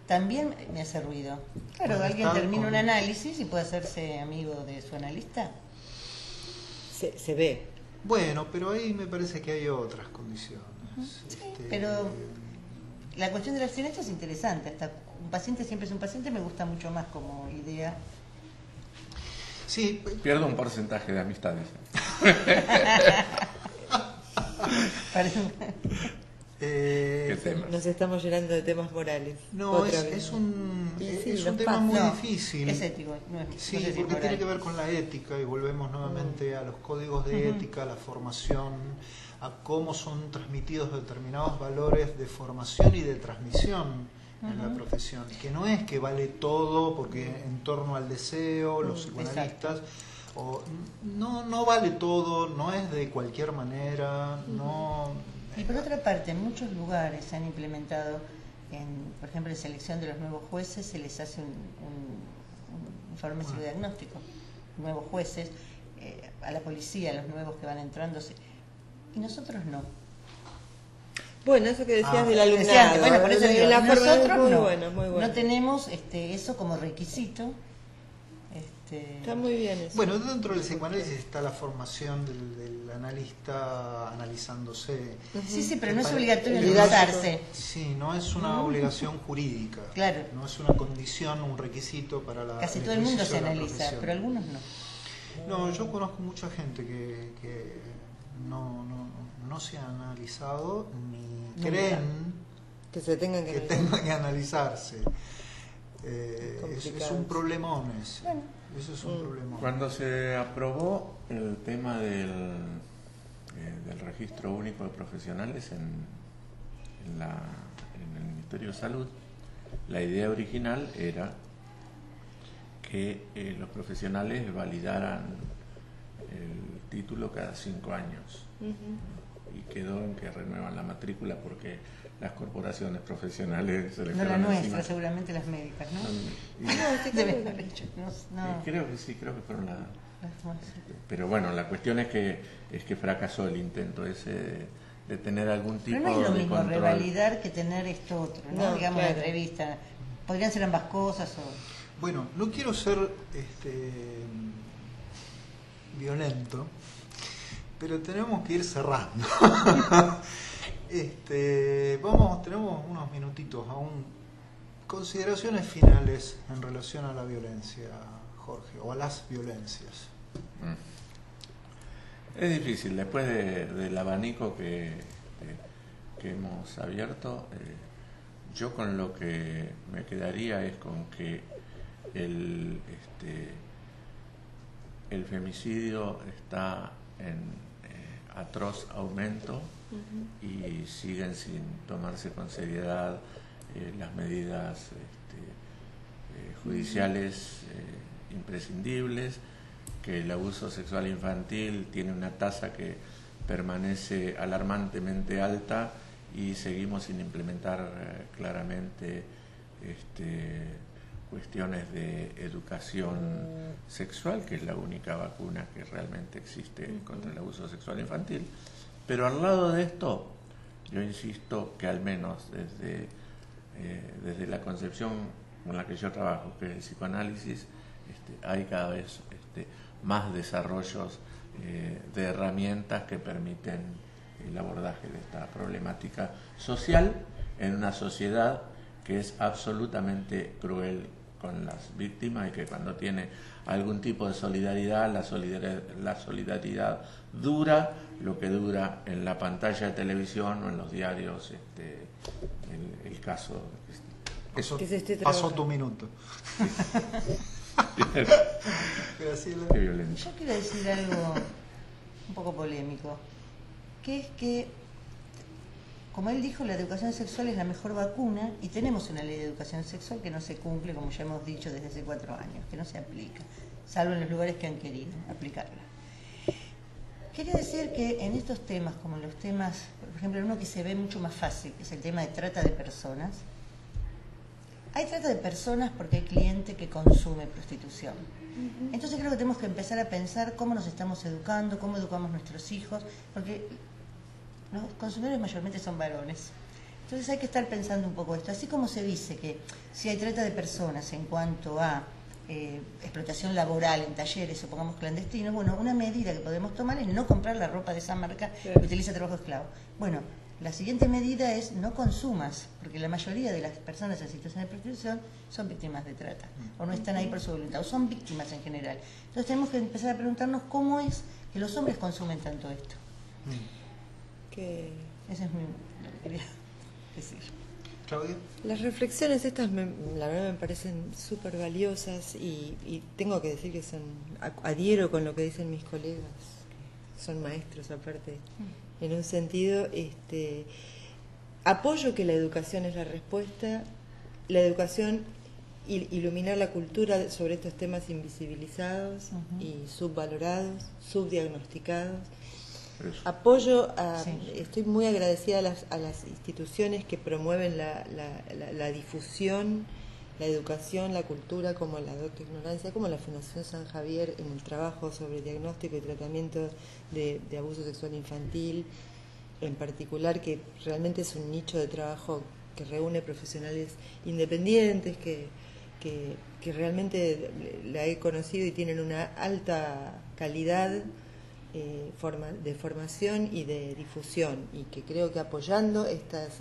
D: también me hace ruido. Claro,
A: Bueno,
D: alguien
A: está
D: termina
A: con-
D: un análisis y puede hacerse amigo de su analista.
B: Se ve.
A: bueno, pero ahí me parece que hay otras condiciones.
D: Sí, pero la cuestión de la abstinencia es interesante. Hasta un paciente siempre es un paciente, me gusta mucho más como idea.
A: Sí,
C: Pierdo un porcentaje de amistades.
D: Parece-
C: ¿Qué
A: eh,
C: tema?
B: Nos estamos llenando de temas morales.
A: no,
B: Otra vez.
A: es un,
B: Y sí,
A: es un
B: nos
A: tema
B: pasa.
A: muy
D: No,
A: difícil.
D: es ético, no es,
A: Sí,
D: no sé si es
A: porque
D: moral.
A: tiene que ver con la ética y volvemos nuevamente a los códigos de ética, a la formación, a cómo son transmitidos determinados valores de formación y de transmisión en la profesión, que no es que vale todo porque en torno al deseo, los psicoanalistas, no vale todo, no es de cualquier manera, no...
D: Y por otra parte, en muchos lugares se han implementado, por ejemplo, en selección de los nuevos jueces, se les hace un informe psicodiagnóstico. Nuevos jueces, a la policía, los nuevos que van entrando, y nosotros no.
B: Bueno, eso que decías del
D: Decía
B: alumnado.
D: antes, bueno, por eso digo,
B: la forma es
D: nosotros
B: muy
D: no,
B: bueno, muy bueno.
D: no tenemos eso como requisito.
B: Está muy bien eso.
A: Bueno, dentro del psicoanálisis está la formación del analista analizándose.
D: Sí, pero no es
A: Para-
D: obligatorio
A: el
D: analizarse.
A: Sí, no es una obligación jurídica.
D: Claro.
A: No es una condición, un requisito para la.
D: Casi todo el mundo se
A: ejercicio de la
D: analiza,
A: profesión.
D: pero algunos no.
A: No, yo conozco mucha gente que no se ha analizado ni
D: Nunca.
A: creen
B: Que se tengan que...
A: que tenga que analizarse. Es
B: Complicado.
A: un problemón ese.
D: Bueno.
A: Eso es un problemón.
C: Cuando se aprobó el tema del registro único de profesionales en el Ministerio de Salud, la idea original era que los profesionales validaran el título cada 5 años. Y quedó en que renuevan la matrícula porque las corporaciones profesionales se les
D: No la
C: fueron
D: nuestra,
C: encima.
D: seguramente las médicas, ¿no?
C: Y-
D: Deben haber hecho. No.
C: creo que sí, creo que fueron las...
D: No.
C: Pero bueno, la cuestión es que fracasó el intento ese de tener algún tipo
D: Pero no es lo
C: de
D: mismo
C: control.
D: revalidar que tener esto otro, ¿no?
B: No,
D: Digamos,
B: claro.
D: la entrevista. Podrían ser ambas cosas o...
A: Bueno, no quiero ser violento, pero tenemos que ir cerrando. Tenemos unos minutitos aún. Consideraciones finales en relación a la violencia, Jorge, o a las violencias.
C: Es difícil, después del abanico que hemos abierto, yo con lo que me quedaría es con que el femicidio está en atroz aumento y siguen sin tomarse con seriedad las medidas judiciales imprescindibles, que el abuso sexual infantil tiene una tasa que permanece alarmantemente alta y seguimos sin implementar claramente cuestiones de educación sexual, que es la única vacuna que realmente existe contra el abuso sexual infantil. Pero al lado de esto, yo insisto que al menos desde la concepción con la que yo trabajo, que es el psicoanálisis, hay cada vez más desarrollos de herramientas que permiten el abordaje de esta problemática social en una sociedad que es absolutamente cruel con las víctimas y que cuando tiene algún tipo de solidaridad, la solidaridad dura lo que dura en la pantalla de televisión o en los diarios el caso.
A: Eso
B: que
A: pasó tu minuto. Graciela.
C: Qué violento.
D: Yo quiero decir algo un poco polémico, que es que, como él dijo, la educación sexual es la mejor vacuna y tenemos una ley de educación sexual que no se cumple, como ya hemos dicho, desde hace 4 años, que no se aplica, salvo en los lugares que han querido aplicarla. Quería decir que en estos temas, como en los temas, por ejemplo, uno que se ve mucho más fácil, que es el tema de trata de personas, hay trata de personas porque hay cliente que consume prostitución. Entonces creo que tenemos que empezar a pensar cómo nos estamos educando, cómo educamos a nuestros hijos, porque los consumidores mayormente son varones. Entonces hay que estar pensando un poco esto. Así como se dice que si hay trata de personas en cuanto a explotación laboral en talleres, supongamos clandestinos, bueno, una medida que podemos tomar es no comprar la ropa de esa marca que utiliza trabajo esclavo. Bueno, la siguiente medida es no consumas, porque la mayoría de las personas en situación de prostitución son víctimas de trata, o no están ahí por su voluntad, o son víctimas en general. Entonces tenemos que empezar a preguntarnos cómo es que los hombres consumen tanto esto. Ese es lo que quería decir.
A: Claudia.
B: Las reflexiones estas la verdad me parecen súper valiosas y tengo que decir que adhiero con lo que dicen mis colegas, que son maestros aparte. En un sentido, apoyo que la educación es la respuesta, la educación, iluminar la cultura sobre estos temas invisibilizados y subvalorados, subdiagnosticados. Apoyo, estoy muy agradecida a las instituciones que promueven la difusión, la educación, la cultura, como la Docta Ignorancia, como la Fundación San Javier en el trabajo sobre diagnóstico y tratamiento de abuso sexual infantil, en particular, que realmente es un nicho de trabajo que reúne profesionales independientes, que realmente la he conocido y tienen una alta calidad de formación y de difusión, y que creo que apoyando estas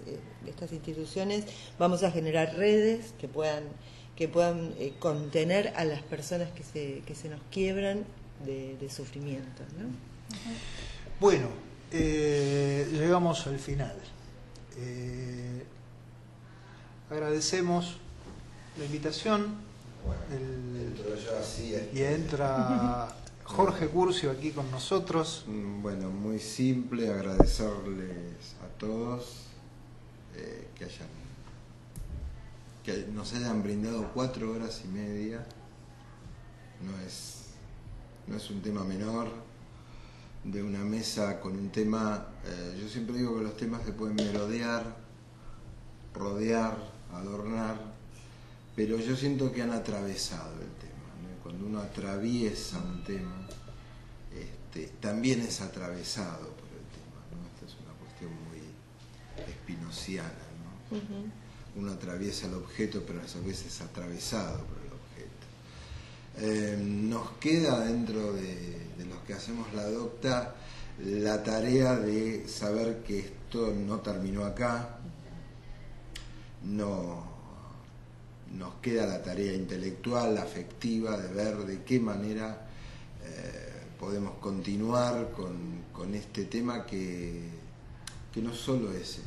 B: instituciones vamos a generar redes que puedan contener a las personas que se nos quiebran de sufrimiento, ¿no?
A: Bueno, llegamos al final. Agradecemos la invitación. Y entra Jorge Curcio aquí con nosotros.
E: Bueno, muy simple, agradecerles a todos que nos hayan brindado 4 horas y media. No es un tema menor, de una mesa con un tema. Yo siempre digo que los temas se pueden merodear, rodear, adornar, pero yo siento que han atravesado el tema, ¿no? Cuando uno atraviesa un tema, también es atravesado por el tema, ¿no? Esta es una cuestión muy espinociana, ¿no? Uno atraviesa el objeto, pero a su vez es atravesado por el objeto. Nos queda dentro de los que hacemos la docta la tarea de saber que esto no terminó acá. No nos queda la tarea intelectual, afectiva, de ver de qué manera podemos continuar con este tema que no solo es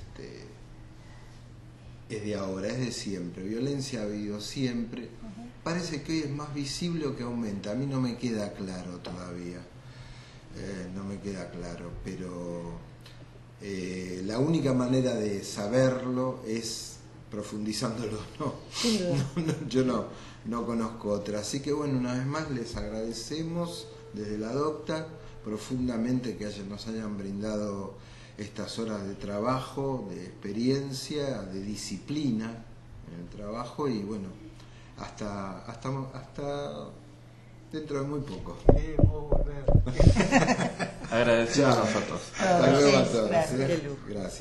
E: de ahora, es de siempre. Violencia ha habido siempre. Parece que hoy es más visible o que aumenta. A mí no me queda claro todavía. No me queda claro, pero la única manera de saberlo es profundizándolo. Yo no conozco otra. Así que bueno, una vez más les agradecemos desde la Docta profundamente que nos hayan brindado estas horas de trabajo, de experiencia, de disciplina en el trabajo, y bueno, hasta dentro de muy poco.
C: Agradecido a nosotros.
E: Hasta luego a todos.
D: Gracias.
E: Gracias.